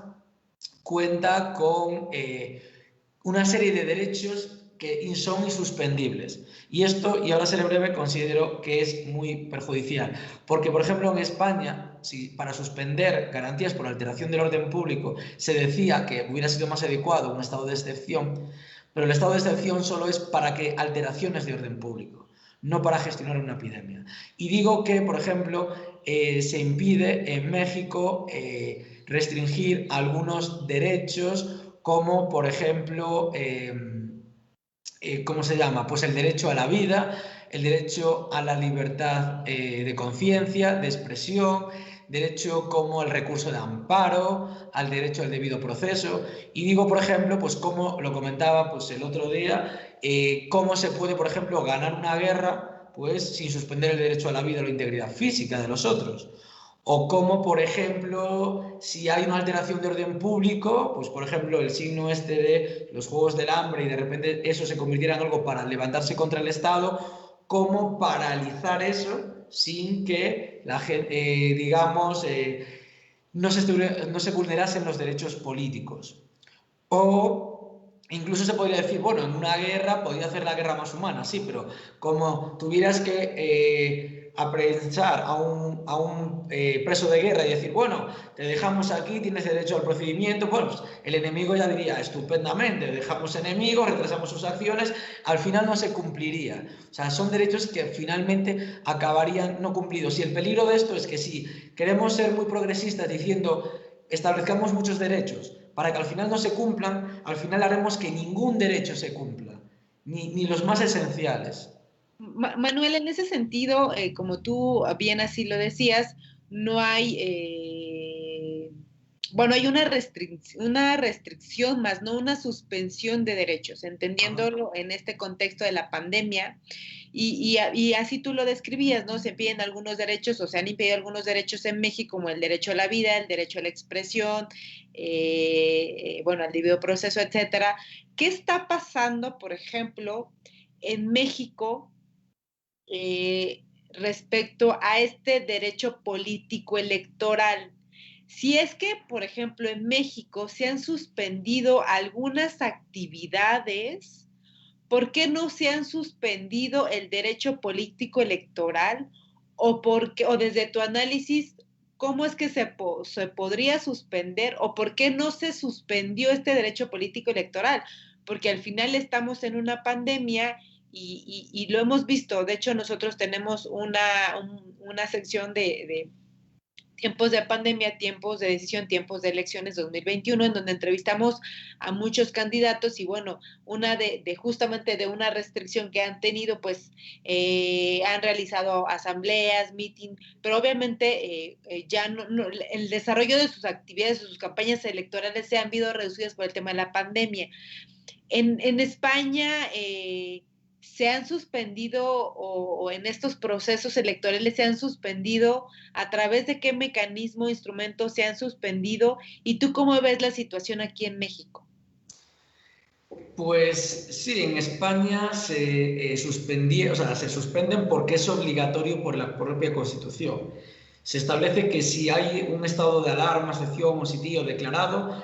cuenta con una serie de derechos que son insuspendibles. Y esto, y ahora seré breve, considero que es muy perjudicial. Porque, por ejemplo, en España, si para suspender garantías por alteración del orden público se decía que hubiera sido más adecuado un estado de excepción, pero el estado de excepción solo es para que alteraciones de orden público, no para gestionar una epidemia. Y digo que, por ejemplo, se impide en México restringir algunos derechos como, por ejemplo, ¿cómo se llama? Pues el derecho a la vida, el derecho a la libertad de conciencia, de expresión, derecho como el recurso de amparo, al derecho al debido proceso. Y digo, por ejemplo, pues como lo comentaba pues el otro día, cómo se puede, por ejemplo, ganar una guerra pues sin suspender el derecho a la vida o la integridad física de los otros. O como, por ejemplo, si hay una alteración de orden público, pues por ejemplo el signo este de los Juegos del Hambre y de repente eso se convirtiera en algo para levantarse contra el Estado, cómo paralizar eso sin que la gente, digamos, no se vulnerasen los derechos políticos. O incluso se podría decir, bueno, en una guerra podría hacer la guerra más humana, sí, pero como tuvieras que apresar a un preso de guerra y decir, bueno, te dejamos aquí, tienes derecho al procedimiento, bueno, pues el enemigo ya diría, estupendamente, dejamos enemigos, retrasamos sus acciones, al final no se cumpliría. O sea, son derechos que finalmente acabarían no cumplidos. Y el peligro de esto es que si queremos ser muy progresistas diciendo, establezcamos muchos derechos, para que al final no se cumplan, al final haremos que ningún derecho se cumpla, ni los más esenciales. Manuel, en ese sentido, como tú bien así lo decías, no hay, bueno, hay una restricción más, no una suspensión de derechos, entendiéndolo en este contexto de la pandemia. Y así tú lo describías, ¿no? Se piden algunos derechos o se han impedido algunos derechos en México, como el derecho a la vida, el derecho a la expresión, bueno, al debido proceso, etcétera. ¿Qué está pasando, por ejemplo, en México respecto a este derecho político electoral? Si es que, por ejemplo, en México se han suspendido algunas actividades, ¿por qué no se han suspendido el derecho político electoral? O desde tu análisis, ¿cómo es que se podría suspender o por qué no se suspendió este derecho político electoral? Porque al final estamos en una pandemia y lo hemos visto. De hecho, nosotros tenemos una sección de tiempos de pandemia, tiempos de decisión, tiempos de elecciones 2021, en donde entrevistamos a muchos candidatos y bueno, justamente de una restricción que han tenido, pues han realizado asambleas, meeting, pero obviamente ya el desarrollo de sus actividades, de sus campañas electorales se han visto reducidas por el tema de la pandemia. En España se han suspendido o en estos procesos electorales se han suspendido, ¿a través de qué mecanismo, instrumento se han suspendido? ¿Y tú cómo ves la situación aquí en México? Pues sí, en España se suspenden porque es obligatorio por la propia Constitución. Se establece que si hay un estado de alarma, excepción o sitio declarado,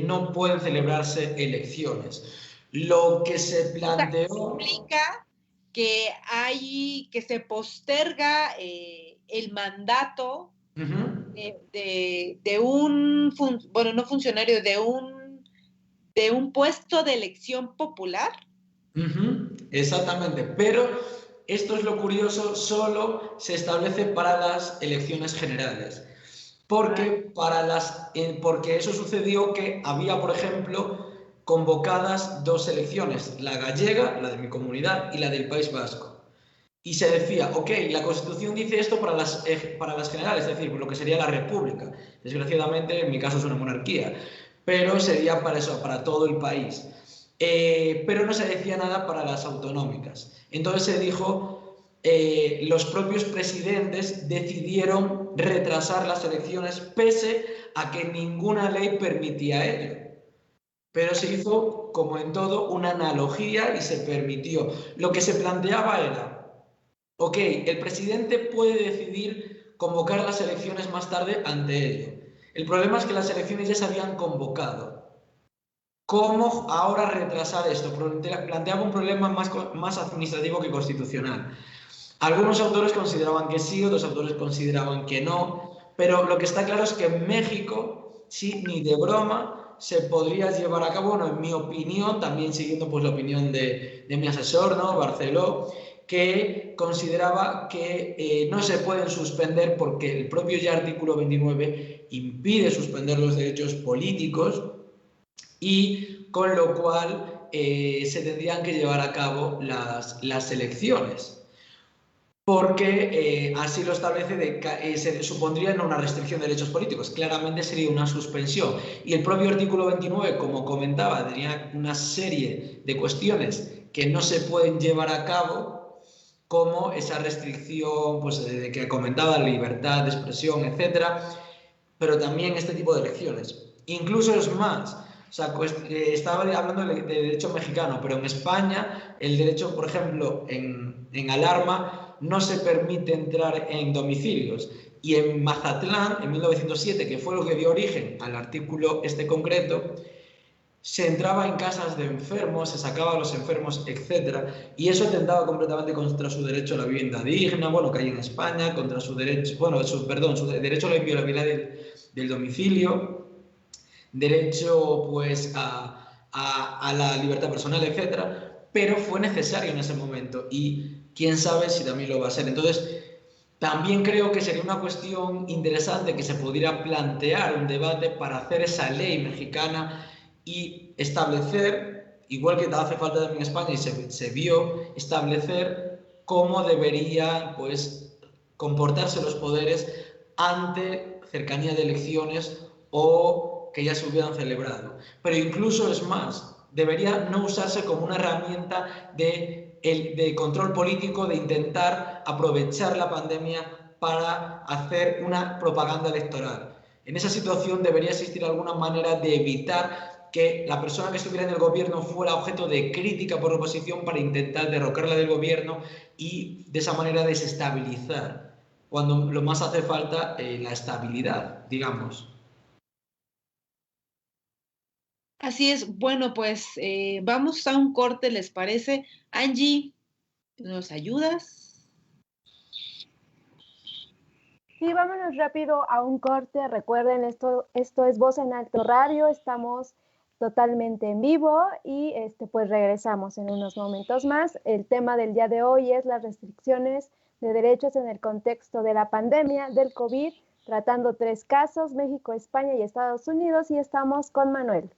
no pueden celebrarse elecciones. Lo que se planteó... O sea, implica que se posterga el mandato de un, bueno, no funcionario, de un puesto de elección popular. Exactamente, pero esto es lo curioso, solo se establece para las elecciones generales. Porque eso sucedió que había, por ejemplo, convocadas 2 elecciones, la gallega, la de mi comunidad, y la del País Vasco. Y se decía, ok, la Constitución dice esto para las generales, es decir, lo que sería la República. Desgraciadamente, en mi caso es una monarquía, pero sería para eso, para todo el país. Pero no se decía nada para las autonómicas. Entonces se dijo, los propios presidentes decidieron retrasar las elecciones pese a que ninguna ley permitía ello. Pero se hizo, como en todo, una analogía y se permitió. Lo que se planteaba era, ok, el presidente puede decidir convocar las elecciones más tarde ante ello. El problema es que las elecciones ya se habían convocado. ¿Cómo ahora retrasar esto? Planteaba un problema más administrativo que constitucional. Algunos autores consideraban que sí, otros autores consideraban que no, pero lo que está claro es que en México, sí, ni de broma, se podría llevar a cabo, bueno, en mi opinión, también siguiendo pues la opinión de mi asesor, ¿no?, Barceló, que consideraba que no se pueden suspender porque el propio ya artículo 29 impide suspender los derechos políticos y con lo cual se tendrían que llevar a cabo las elecciones. Porque así lo establece, se supondría no una restricción de derechos políticos, claramente sería una suspensión. Y el propio artículo 29, como comentaba, tenía una serie de cuestiones que no se pueden llevar a cabo, como esa restricción pues, de que comentaba, libertad de expresión, etcétera, pero también este tipo de elecciones. Incluso es más, o sea, estaba hablando de derecho mexicano, pero en España el derecho, por ejemplo, en alarma, no se permite entrar en domicilios. Y en Mazatlán, en 1907, que fue lo que dio origen al artículo concreto, se entraba en casas de enfermos, se sacaba a los enfermos, etc. Y eso atentaba completamente contra su derecho a la vivienda digna, bueno, que hay en España, contra su derecho, su derecho a la inviolabilidad del domicilio, derecho pues a la libertad personal, etc. Pero fue necesario en ese momento y quién sabe si también lo va a ser. Entonces, también creo que sería una cuestión interesante que se pudiera plantear un debate para hacer esa ley mexicana y establecer, igual que hace falta también en España y se vio, establecer cómo deberían pues, comportarse los poderes ante cercanía de elecciones o que ya se hubieran celebrado. Pero incluso es más, debería no usarse como una herramienta de control político, de intentar aprovechar la pandemia para hacer una propaganda electoral. En esa situación debería existir alguna manera de evitar que la persona que estuviera en el gobierno fuera objeto de crítica por oposición para intentar derrocarla del gobierno y de esa manera desestabilizar, cuando lo más hace falta la estabilidad, digamos. Así es. Bueno, pues vamos a un corte, ¿les parece? Angie, ¿nos ayudas? Sí, vámonos rápido a un corte. Recuerden, esto es Voz en Alto Radio, estamos totalmente en vivo y pues regresamos en unos momentos más. El tema del día de hoy es las restricciones de derechos en el contexto de la pandemia del COVID, tratando 3 casos, México, España y Estados Unidos, y estamos con Manuel.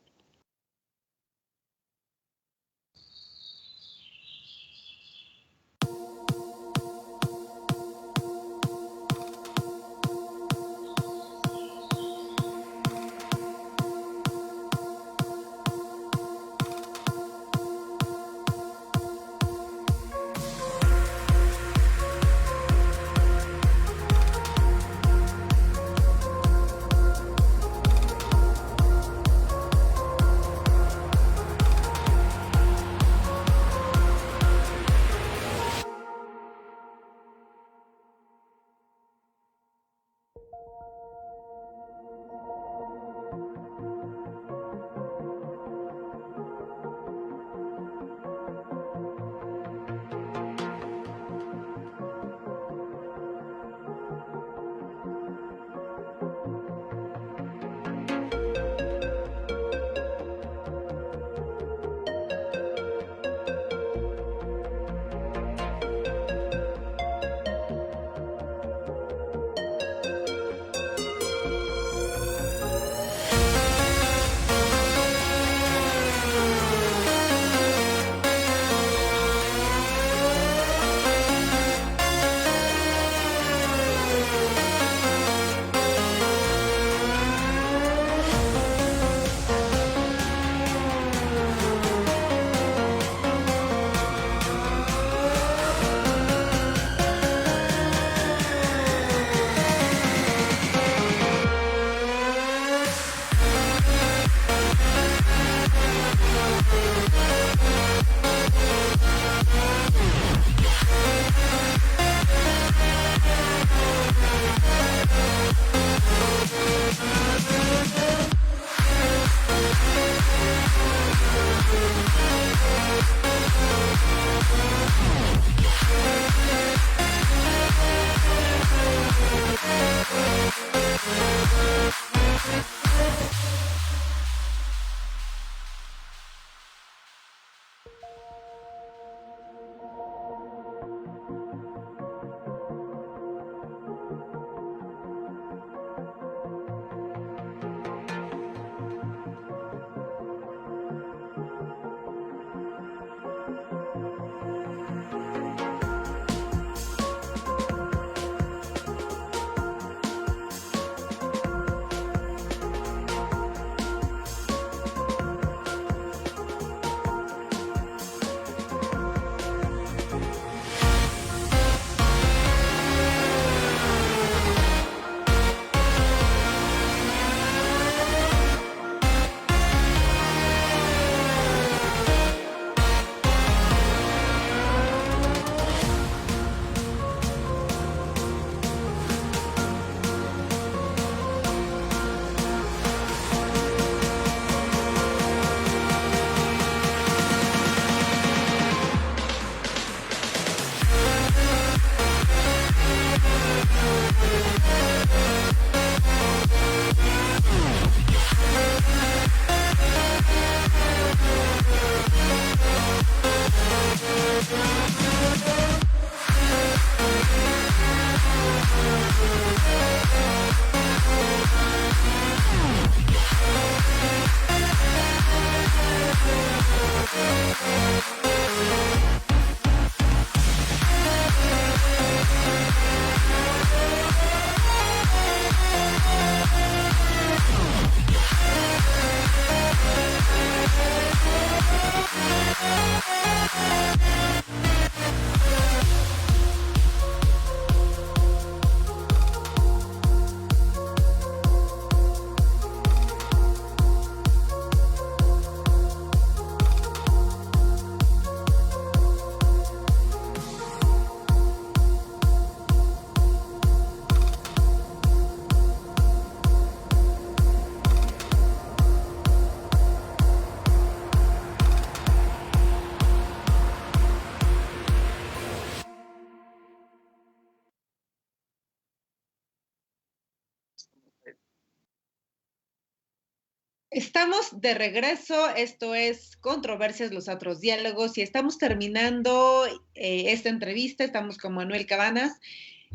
Estamos de regreso, esto es Controversias, los otros diálogos, y estamos terminando esta entrevista, estamos con Manuel Cabanas,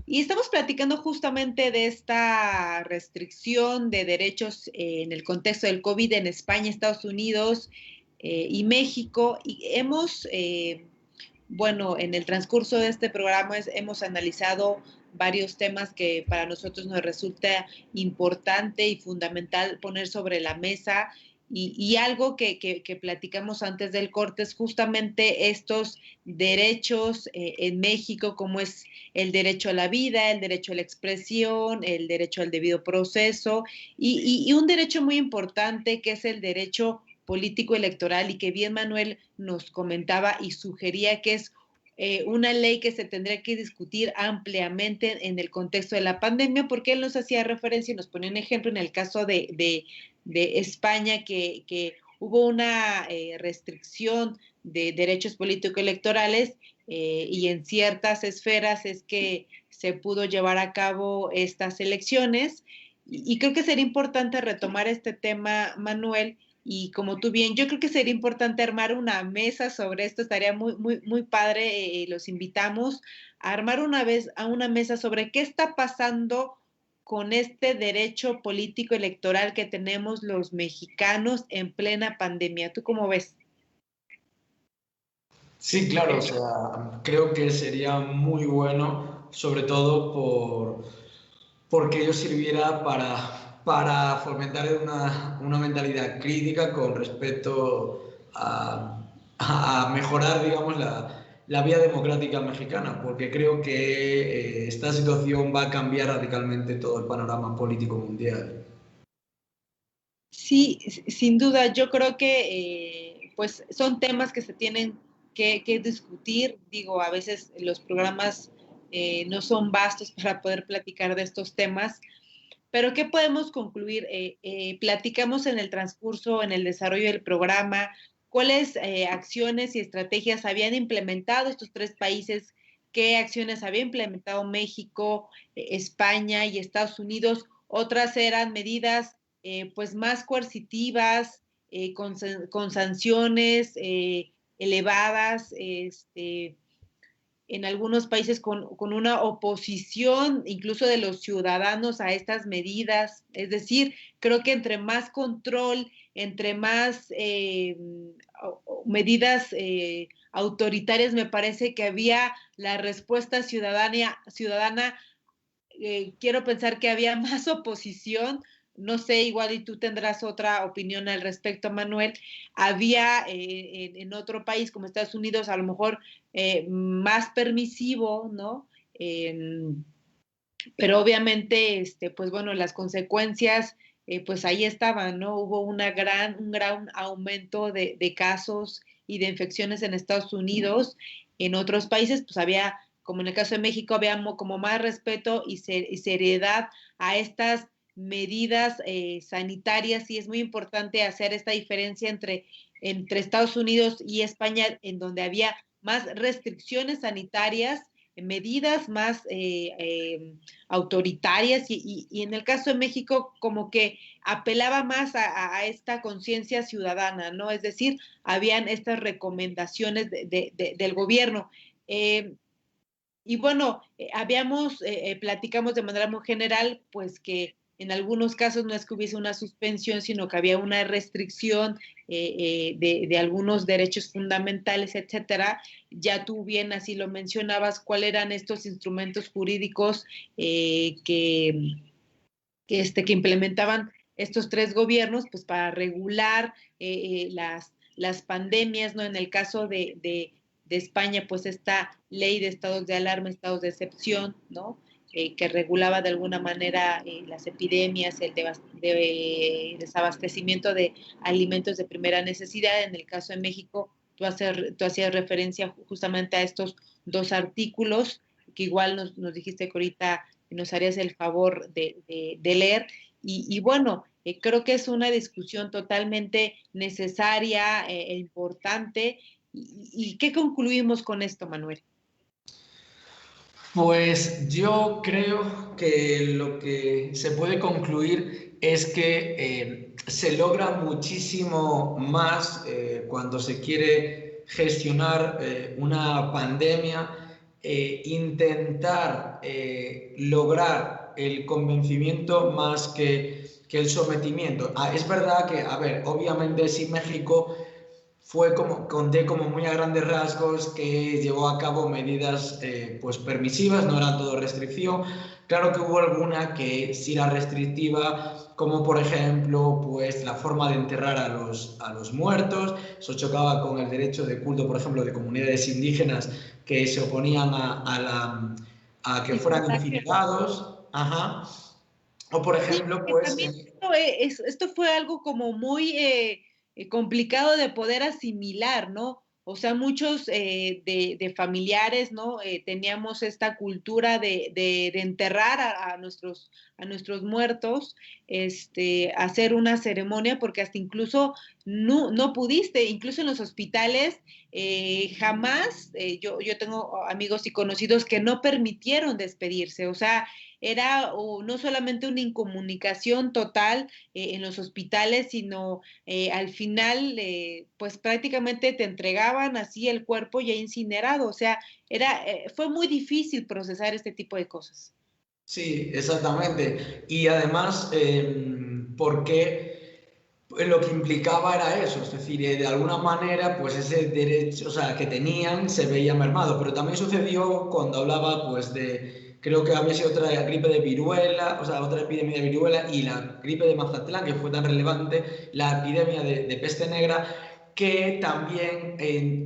y estamos platicando justamente de esta restricción de derechos en el contexto del COVID en España, Estados Unidos y México, y hemos, bueno, en el transcurso de este programa hemos analizado varios temas que para nosotros nos resulta importante y fundamental poner sobre la mesa y algo que platicamos antes del corte es justamente estos derechos en México, como es el derecho a la vida, el derecho a la expresión, el derecho al debido proceso y un derecho muy importante que es el derecho político electoral y que bien Manuel nos comentaba y sugería que es una ley que se tendría que discutir ampliamente en el contexto de la pandemia, porque él nos hacía referencia y nos ponía un ejemplo en el caso de España, que hubo una restricción de derechos político-electorales y en ciertas esferas es que se pudo llevar a cabo estas elecciones. Y creo que sería importante retomar este tema, Manuel, y como tú bien, yo creo que sería importante armar una mesa sobre esto, estaría muy padre, los invitamos a armar una mesa sobre qué está pasando con este derecho político electoral que tenemos los mexicanos en plena pandemia. ¿Tú cómo ves? Sí, claro, o sea, creo que sería muy bueno, sobre todo porque ello sirviera para fomentar una mentalidad crítica con respecto a mejorar, digamos, la vía democrática mexicana, porque creo que esta situación va a cambiar radicalmente todo el panorama político mundial. Sí, sin duda, yo creo que pues son temas que se tienen que discutir. Digo, a veces los programas no son vastos para poder platicar de estos temas, pero ¿qué podemos concluir? Platicamos en el transcurso, en el desarrollo del programa, cuáles acciones y estrategias habían implementado estos tres países, qué acciones había implementado México, España y Estados Unidos. Otras eran medidas pues más coercitivas, con sanciones elevadas, en algunos países con una oposición incluso de los ciudadanos a estas medidas. Es decir, creo que entre más control, entre más medidas autoritarias, me parece que había la respuesta ciudadana quiero pensar que había más oposición, no sé, igual y tú tendrás otra opinión al respecto, Manuel. Había en otro país como Estados Unidos a lo mejor más permisivo, ¿no? Pero obviamente, pues bueno, las consecuencias, pues ahí estaban, ¿no? Hubo un gran aumento de casos y de infecciones en Estados Unidos. En otros países, pues había, como en el caso de México, había como más respeto y seriedad a estas medidas sanitarias y es muy importante hacer esta diferencia entre Estados Unidos y España, en donde había más restricciones sanitarias, medidas más autoritarias y en el caso de México como que apelaba más a esta conciencia ciudadana, ¿no? Es decir, habían estas recomendaciones del gobierno. Y bueno, platicamos de manera muy general, pues que en algunos casos no es que hubiese una suspensión, sino que había una restricción de algunos derechos fundamentales, etcétera. Ya tú bien así lo mencionabas, ¿cuáles eran estos instrumentos jurídicos que implementaban estos tres gobiernos, pues para regular las pandemias, ¿no? En el caso de España, pues esta ley de estados de alarma, estados de excepción, ¿no? Que regulaba de alguna manera las epidemias, el desabastecimiento de alimentos de primera necesidad. En el caso de México, tú hacías referencia justamente a estos dos artículos, que igual nos dijiste que ahorita nos harías el favor de leer. Y bueno, creo que es una discusión totalmente necesaria e importante. ¿Y qué concluimos con esto, Manuel? Pues yo creo que lo que se puede concluir es que se logra muchísimo más cuando se quiere gestionar una pandemia, intentar lograr el convencimiento más que el sometimiento. Es verdad que, a ver, obviamente si México conté como muy a grandes rasgos que llevó a cabo medidas pues permisivas, no era todo restricción. Claro que hubo alguna que sí era restrictiva, como por ejemplo pues la forma de enterrar a los muertos. Eso chocaba con el derecho de culto, por ejemplo, de comunidades indígenas que se oponían a que fueran incinerados. Ajá. O por ejemplo, sí, pues... Esto fue algo como muy complicado de poder asimilar, ¿no? O sea, muchos de familiares, ¿no? Teníamos esta cultura de enterrar a nuestros muertos, hacer una ceremonia, porque hasta incluso no pudiste, incluso en los hospitales, jamás, yo tengo amigos y conocidos que no permitieron despedirse, o sea, era no solamente una incomunicación total en los hospitales, sino al final, pues prácticamente te entregaban así el cuerpo ya incinerado, o sea, fue muy difícil procesar este tipo de cosas. Sí, exactamente. Y además, porque lo que implicaba era eso, es decir, de alguna manera, pues ese derecho, o sea, que tenían se veía mermado, pero también sucedió cuando hablaba, pues, creo que había sido otra gripe de viruela, o sea, otra epidemia de viruela y la gripe de Mazatlán, que fue tan relevante, la epidemia de peste negra, que también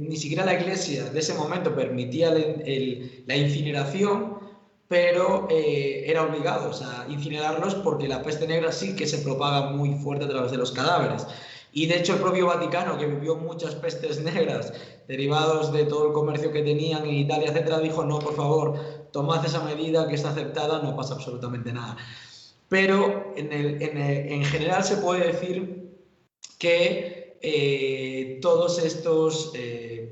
ni siquiera la iglesia de ese momento permitía la incineración, pero era obligado, o sea, incinerarlos porque la peste negra sí que se propaga muy fuerte a través de los cadáveres. Y de hecho el propio Vaticano, que vivió muchas pestes negras derivados de todo el comercio que tenían en Italia, etcétera, dijo, no, por favor, tomad esa medida que está aceptada, no pasa absolutamente nada. Pero en general se puede decir que todos estos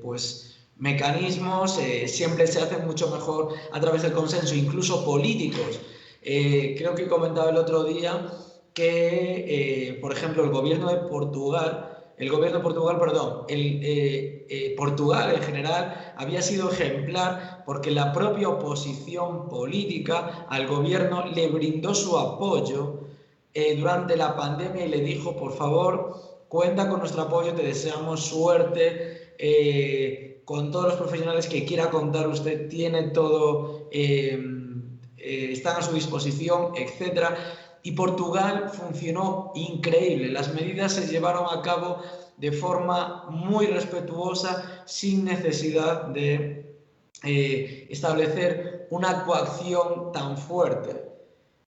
pues mecanismos siempre se hacen mucho mejor a través del consenso, incluso políticos. Creo que comentaba el otro día que, por ejemplo, Portugal en general había sido ejemplar porque la propia oposición política al gobierno le brindó su apoyo durante la pandemia y le dijo, por favor, cuenta con nuestro apoyo, te deseamos suerte, con todos los profesionales que quiera contar, usted tiene todo, están a su disposición, etc. Y Portugal funcionó increíble, las medidas se llevaron a cabo de forma muy respetuosa, sin necesidad de establecer una coacción tan fuerte.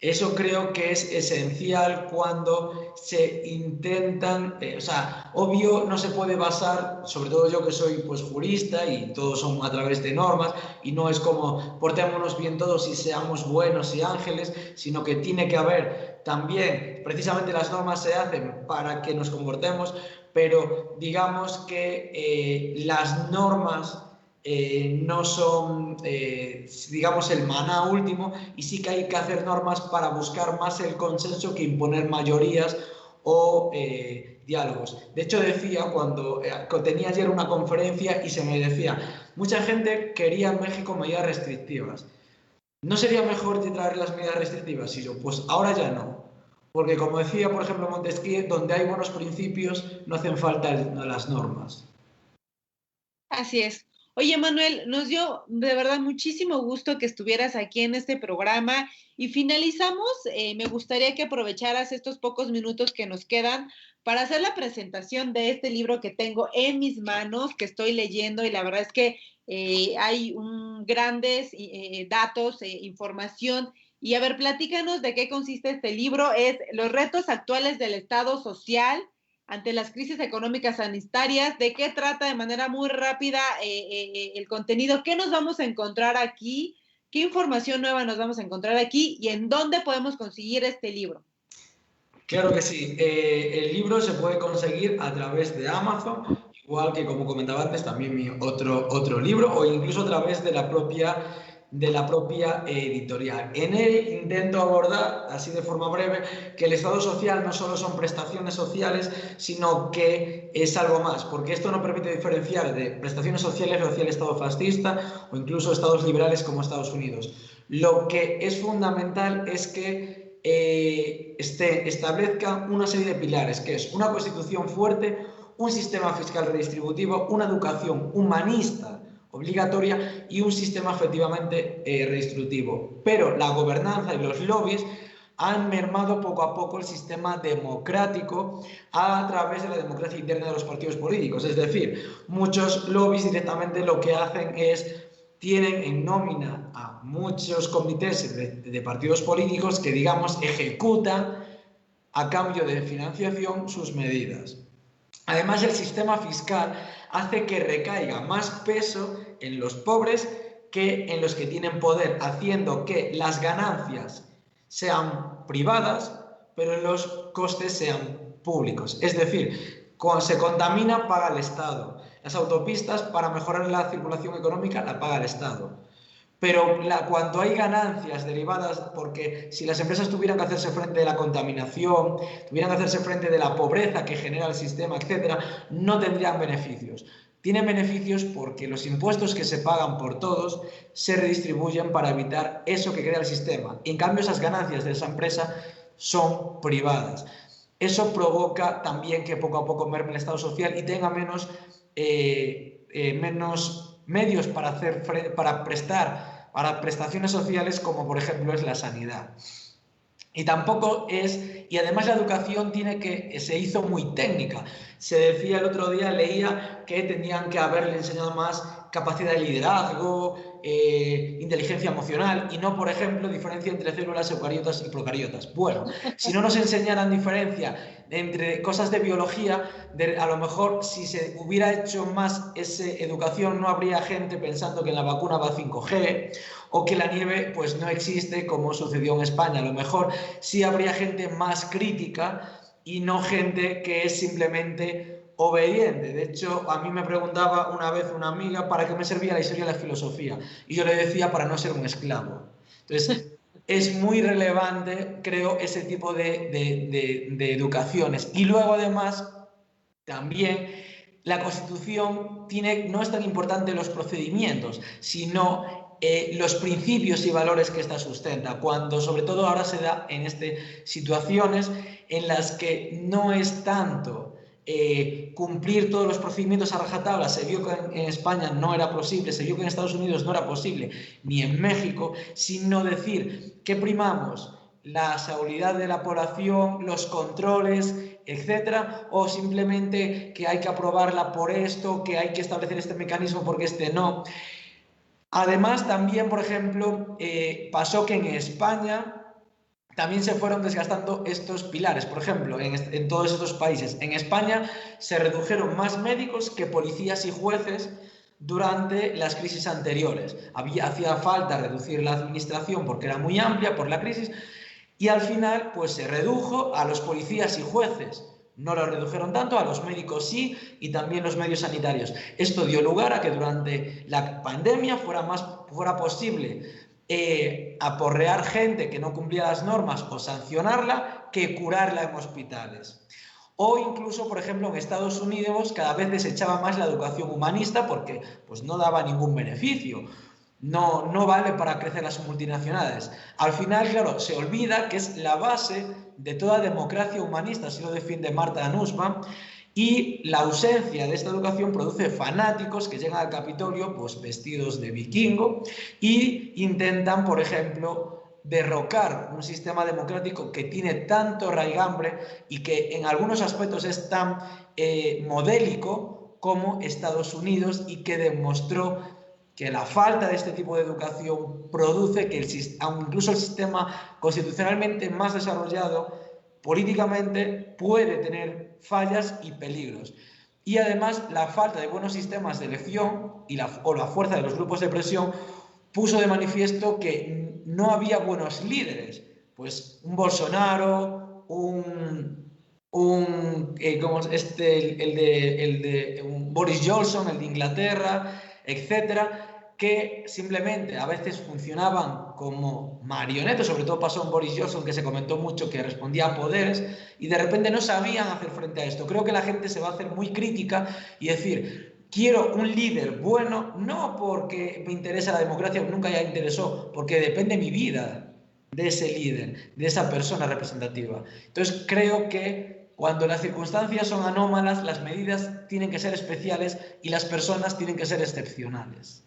Eso creo que es esencial cuando se intentan, o sea, obvio no se puede basar, sobre todo yo que soy pues jurista y todos son a través de normas y no es como portémonos bien todos y seamos buenos y ángeles, sino que tiene que haber también, precisamente las normas se hacen para que nos comportemos, pero digamos que las normas no son, digamos, el maná último y sí que hay que hacer normas para buscar más el consenso que imponer mayorías o diálogos. De hecho, decía, cuando tenía ayer una conferencia y se me decía, Mucha gente quería en México medidas restrictivas. ¿No sería mejor traer las medidas restrictivas? Y yo, pues ahora ya no. Porque como decía, por ejemplo, Montesquieu, donde hay buenos principios no hacen falta las normas. Así es. Oye, Manuel, nos dio de verdad muchísimo gusto que estuvieras aquí en este programa y finalizamos. Me gustaría que aprovecharas estos pocos minutos que nos quedan para hacer la presentación de este libro que tengo en mis manos, que estoy leyendo, y la verdad es que hay grandes datos, información. Y a ver, platícanos de qué consiste este libro. Es Los retos actuales del Estado social ante las crisis económicas sanitarias. ¿De qué trata de manera muy rápida el contenido? ¿Qué nos vamos a encontrar aquí? ¿Qué información nueva nos vamos a encontrar aquí? ¿Y en dónde podemos conseguir este libro? Claro que sí. El libro se puede conseguir a través de Amazon, igual que, como comentaba antes, también mi otro libro, o incluso a través de la propia editorial. En él intento abordar, así de forma breve, que el Estado social no solo son prestaciones sociales, sino que es algo más, porque esto no permite diferenciar de prestaciones sociales hacia el Estado fascista o incluso estados liberales como Estados Unidos. Lo que es fundamental es que establezca una serie de pilares, que es una constitución fuerte, un sistema fiscal redistributivo, una educación humanista obligatoria y un sistema efectivamente redistributivo. Pero la gobernanza y los lobbies han mermado poco a poco el sistema democrático a través de la democracia interna de los partidos políticos. Es decir, muchos lobbies directamente lo que hacen es tienen en nómina a muchos comités de partidos políticos que, digamos, ejecutan a cambio de financiación sus medidas. Además, el sistema fiscal hace que recaiga más peso en los pobres que en los que tienen poder, haciendo que las ganancias sean privadas, pero los costes sean públicos. Es decir, cuando se contamina, paga el Estado. Las autopistas, para mejorar la circulación económica, la paga el Estado. Pero cuando hay ganancias derivadas, porque si las empresas tuvieran que hacerse frente de la contaminación, tuvieran que hacerse frente de la pobreza que genera el sistema, etc., no tendrían beneficios. Tienen beneficios porque los impuestos que se pagan por todos se redistribuyen para evitar eso que crea el sistema. En cambio, esas ganancias de esa empresa son privadas. Eso provoca también que poco a poco merme el Estado social y tenga menos medios para prestar para prestaciones sociales, como por ejemplo es la sanidad. Y además la educación se hizo muy técnica. Se decía el otro día, leía que tenían que haberle enseñado más capacidad de liderazgo, inteligencia emocional, y no, por ejemplo, diferencia entre células eucariotas y procariotas. Bueno, si no nos enseñaran diferencia entre cosas de biología, a lo mejor si se hubiera hecho más esa educación, no habría gente pensando que en la vacuna va 5G o que la nieve pues no existe, como sucedió en España. A lo mejor sí habría gente más crítica y no gente que es simplemente obediente. De hecho, a mí me preguntaba una vez una amiga para qué me servía la historia y la filosofía, y yo le decía para no ser un esclavo. Entonces, es muy relevante, creo, ese tipo de educaciones. Y luego, además, también la Constitución no es tan importante los procedimientos, sino los principios y valores que esta sustenta, cuando sobre todo ahora se da en situaciones en las que no es tanto cumplir todos los procedimientos a rajatabla. Se vio que en España no era posible, se vio que en Estados Unidos no era posible, ni en México, sino decir que primamos la seguridad de la población, los controles, etcétera, o simplemente que hay que aprobarla por esto, que hay que establecer este mecanismo porque no. Además, también, por ejemplo, pasó que en España también se fueron desgastando estos pilares. Por ejemplo, en todos estos países. En España se redujeron más médicos que policías y jueces durante las crisis anteriores. Hacía falta reducir la administración porque era muy amplia por la crisis, y al final pues se redujo a los policías y jueces. No lo redujeron tanto, a los médicos sí, y también los medios sanitarios. Esto dio lugar a que durante la pandemia fuera posible aporrear gente que no cumplía las normas o sancionarla que curarla en hospitales. o incluso, por ejemplo, en Estados Unidos cada vez desechaba más la educación humanista porque pues, no daba ningún beneficio. No vale para crecer las multinacionales. Al final, claro, se olvida que es la base de toda democracia humanista, así lo defiende Marta Nussbaum, y la ausencia de esta educación produce fanáticos que llegan al Capitolio pues, vestidos de vikingo e intentan, por ejemplo, derrocar un sistema democrático que tiene tanto raigambre y que en algunos aspectos es tan modélico como Estados Unidos y que demostró que la falta de este tipo de educación produce que incluso el sistema constitucionalmente más desarrollado políticamente puede tener fallas y peligros. Y además la falta de buenos sistemas de elección o la fuerza de los grupos de presión puso de manifiesto que no había buenos líderes. Pues un Bolsonaro, un Boris Johnson, el de Inglaterra, etcétera, que simplemente a veces funcionaban como marionetas. Sobre todo pasó en Boris Johnson, que se comentó mucho que respondía a poderes y de repente no sabían hacer frente a esto. Creo que la gente se va a hacer muy crítica y decir, quiero un líder bueno, no porque me interesa la democracia, nunca ya interesó, porque depende mi vida de ese líder, de esa persona representativa. Entonces creo que cuando las circunstancias son anómalas, las medidas tienen que ser especiales y las personas tienen que ser excepcionales.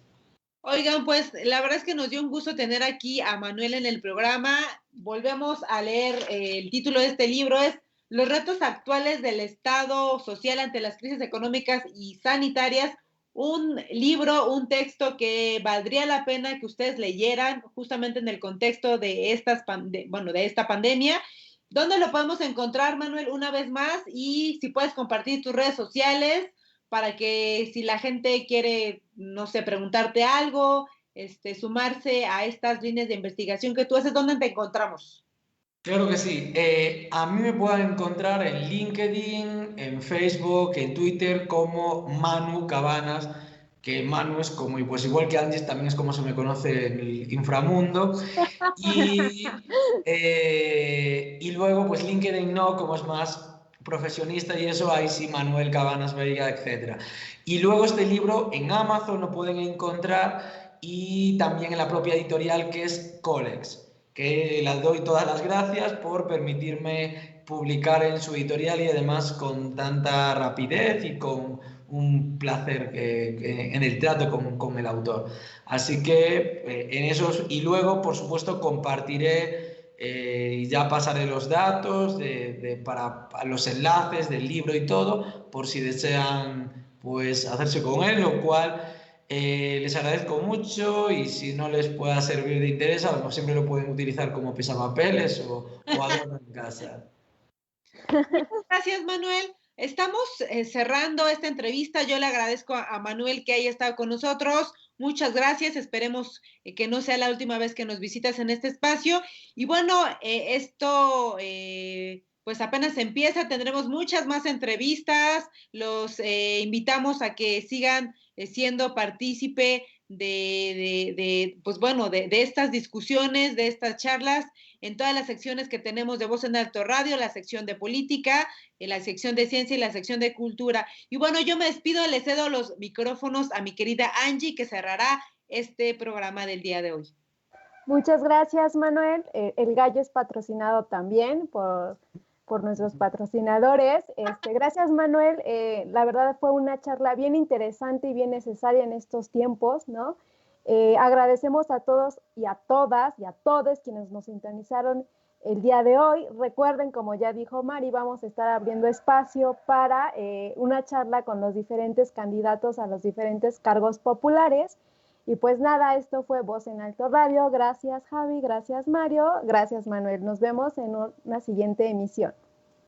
Oigan, pues la verdad es que nos dio un gusto tener aquí a Manuel en el programa. Volvemos a leer el título de este libro, es Los retos actuales del Estado social ante las crisis económicas y sanitarias. Un libro, un texto que valdría la pena que ustedes leyeran justamente en el contexto de esta pandemia. ¿Dónde lo podemos encontrar, Manuel, una vez más? Y si puedes compartir tus redes sociales para que si la gente quiere, no sé, preguntarte algo, sumarse a estas líneas de investigación que tú haces, ¿dónde te encontramos? Claro que sí. A mí me pueden encontrar en LinkedIn, en Facebook, en Twitter como Manu Cabanas, que Manu es como, y pues igual que Angie, también es como se me conoce en el inframundo. Y luego, pues LinkedIn no, como es más profesionista y eso, ahí sí Manuel Cabanas Veiga, etc. Y luego este libro en Amazon lo pueden encontrar y también en la propia editorial que es Colex, que les doy todas las gracias por permitirme publicar en su editorial y además con tanta rapidez y con un placer en el trato con el autor. Así que en esos, y luego por supuesto compartiré y ya pasaré los datos para los enlaces del libro y todo, por si desean pues hacerse con él, lo cual les agradezco mucho y si no les pueda servir de interés, a lo mejor siempre lo pueden utilizar como pisapapeles o adorno en casa. Gracias, Manuel. Estamos cerrando esta entrevista. Yo le agradezco a Manuel que haya estado con nosotros. Muchas gracias. Esperemos que no sea la última vez que nos visitas en este espacio. Y bueno, esto pues apenas empieza. Tendremos muchas más entrevistas. Los invitamos a que sigan siendo partícipe de estas discusiones, de estas charlas, en todas las secciones que tenemos de Voz en Alto Radio, la sección de política, la sección de ciencia y la sección de cultura. Y bueno, yo me despido, le cedo los micrófonos a mi querida Angie, que cerrará este programa del día de hoy. Muchas gracias, Manuel. El gallo es patrocinado también por nuestros patrocinadores. Gracias, Manuel. La verdad fue una charla bien interesante y bien necesaria en estos tiempos, ¿no? Agradecemos a todos y a todas y a todos quienes nos sintonizaron el día de hoy. Recuerden, como ya dijo Mari, vamos a estar abriendo espacio para una charla con los diferentes candidatos a los diferentes cargos populares. Y pues nada, esto fue Voz en Alto Radio. Gracias, Javi, gracias, Mario, gracias, Manuel. Nos vemos en una siguiente emisión.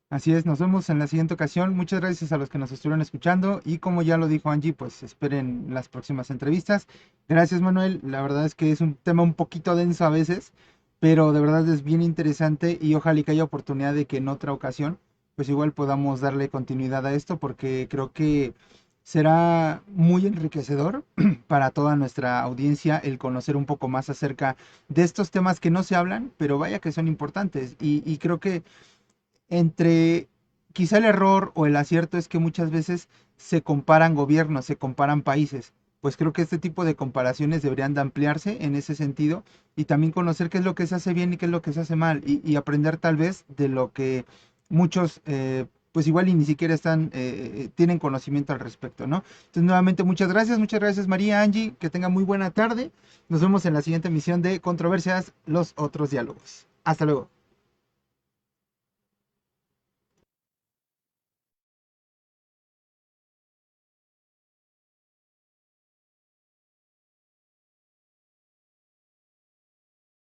Así es, nos vemos en la siguiente ocasión. Muchas gracias a los que nos estuvieron escuchando y como ya lo dijo Angie, pues esperen las próximas entrevistas. Gracias, Manuel. La verdad es que es un tema un poquito denso a veces, pero de verdad es bien interesante y ojalá que haya oportunidad de que en otra ocasión pues igual podamos darle continuidad a esto porque creo que será muy enriquecedor para toda nuestra audiencia el conocer un poco más acerca de estos temas que no se hablan, pero vaya que son importantes y creo que entre quizá el error o el acierto es que muchas veces se comparan gobiernos, se comparan países. Pues creo que este tipo de comparaciones deberían de ampliarse en ese sentido y también conocer qué es lo que se hace bien y qué es lo que se hace mal y aprender tal vez de lo que muchos pues igual y ni siquiera tienen conocimiento al respecto, ¿no? Entonces nuevamente muchas gracias María, Angie, que tengan muy buena tarde. Nos vemos en la siguiente emisión de Controversias, los otros diálogos. Hasta luego.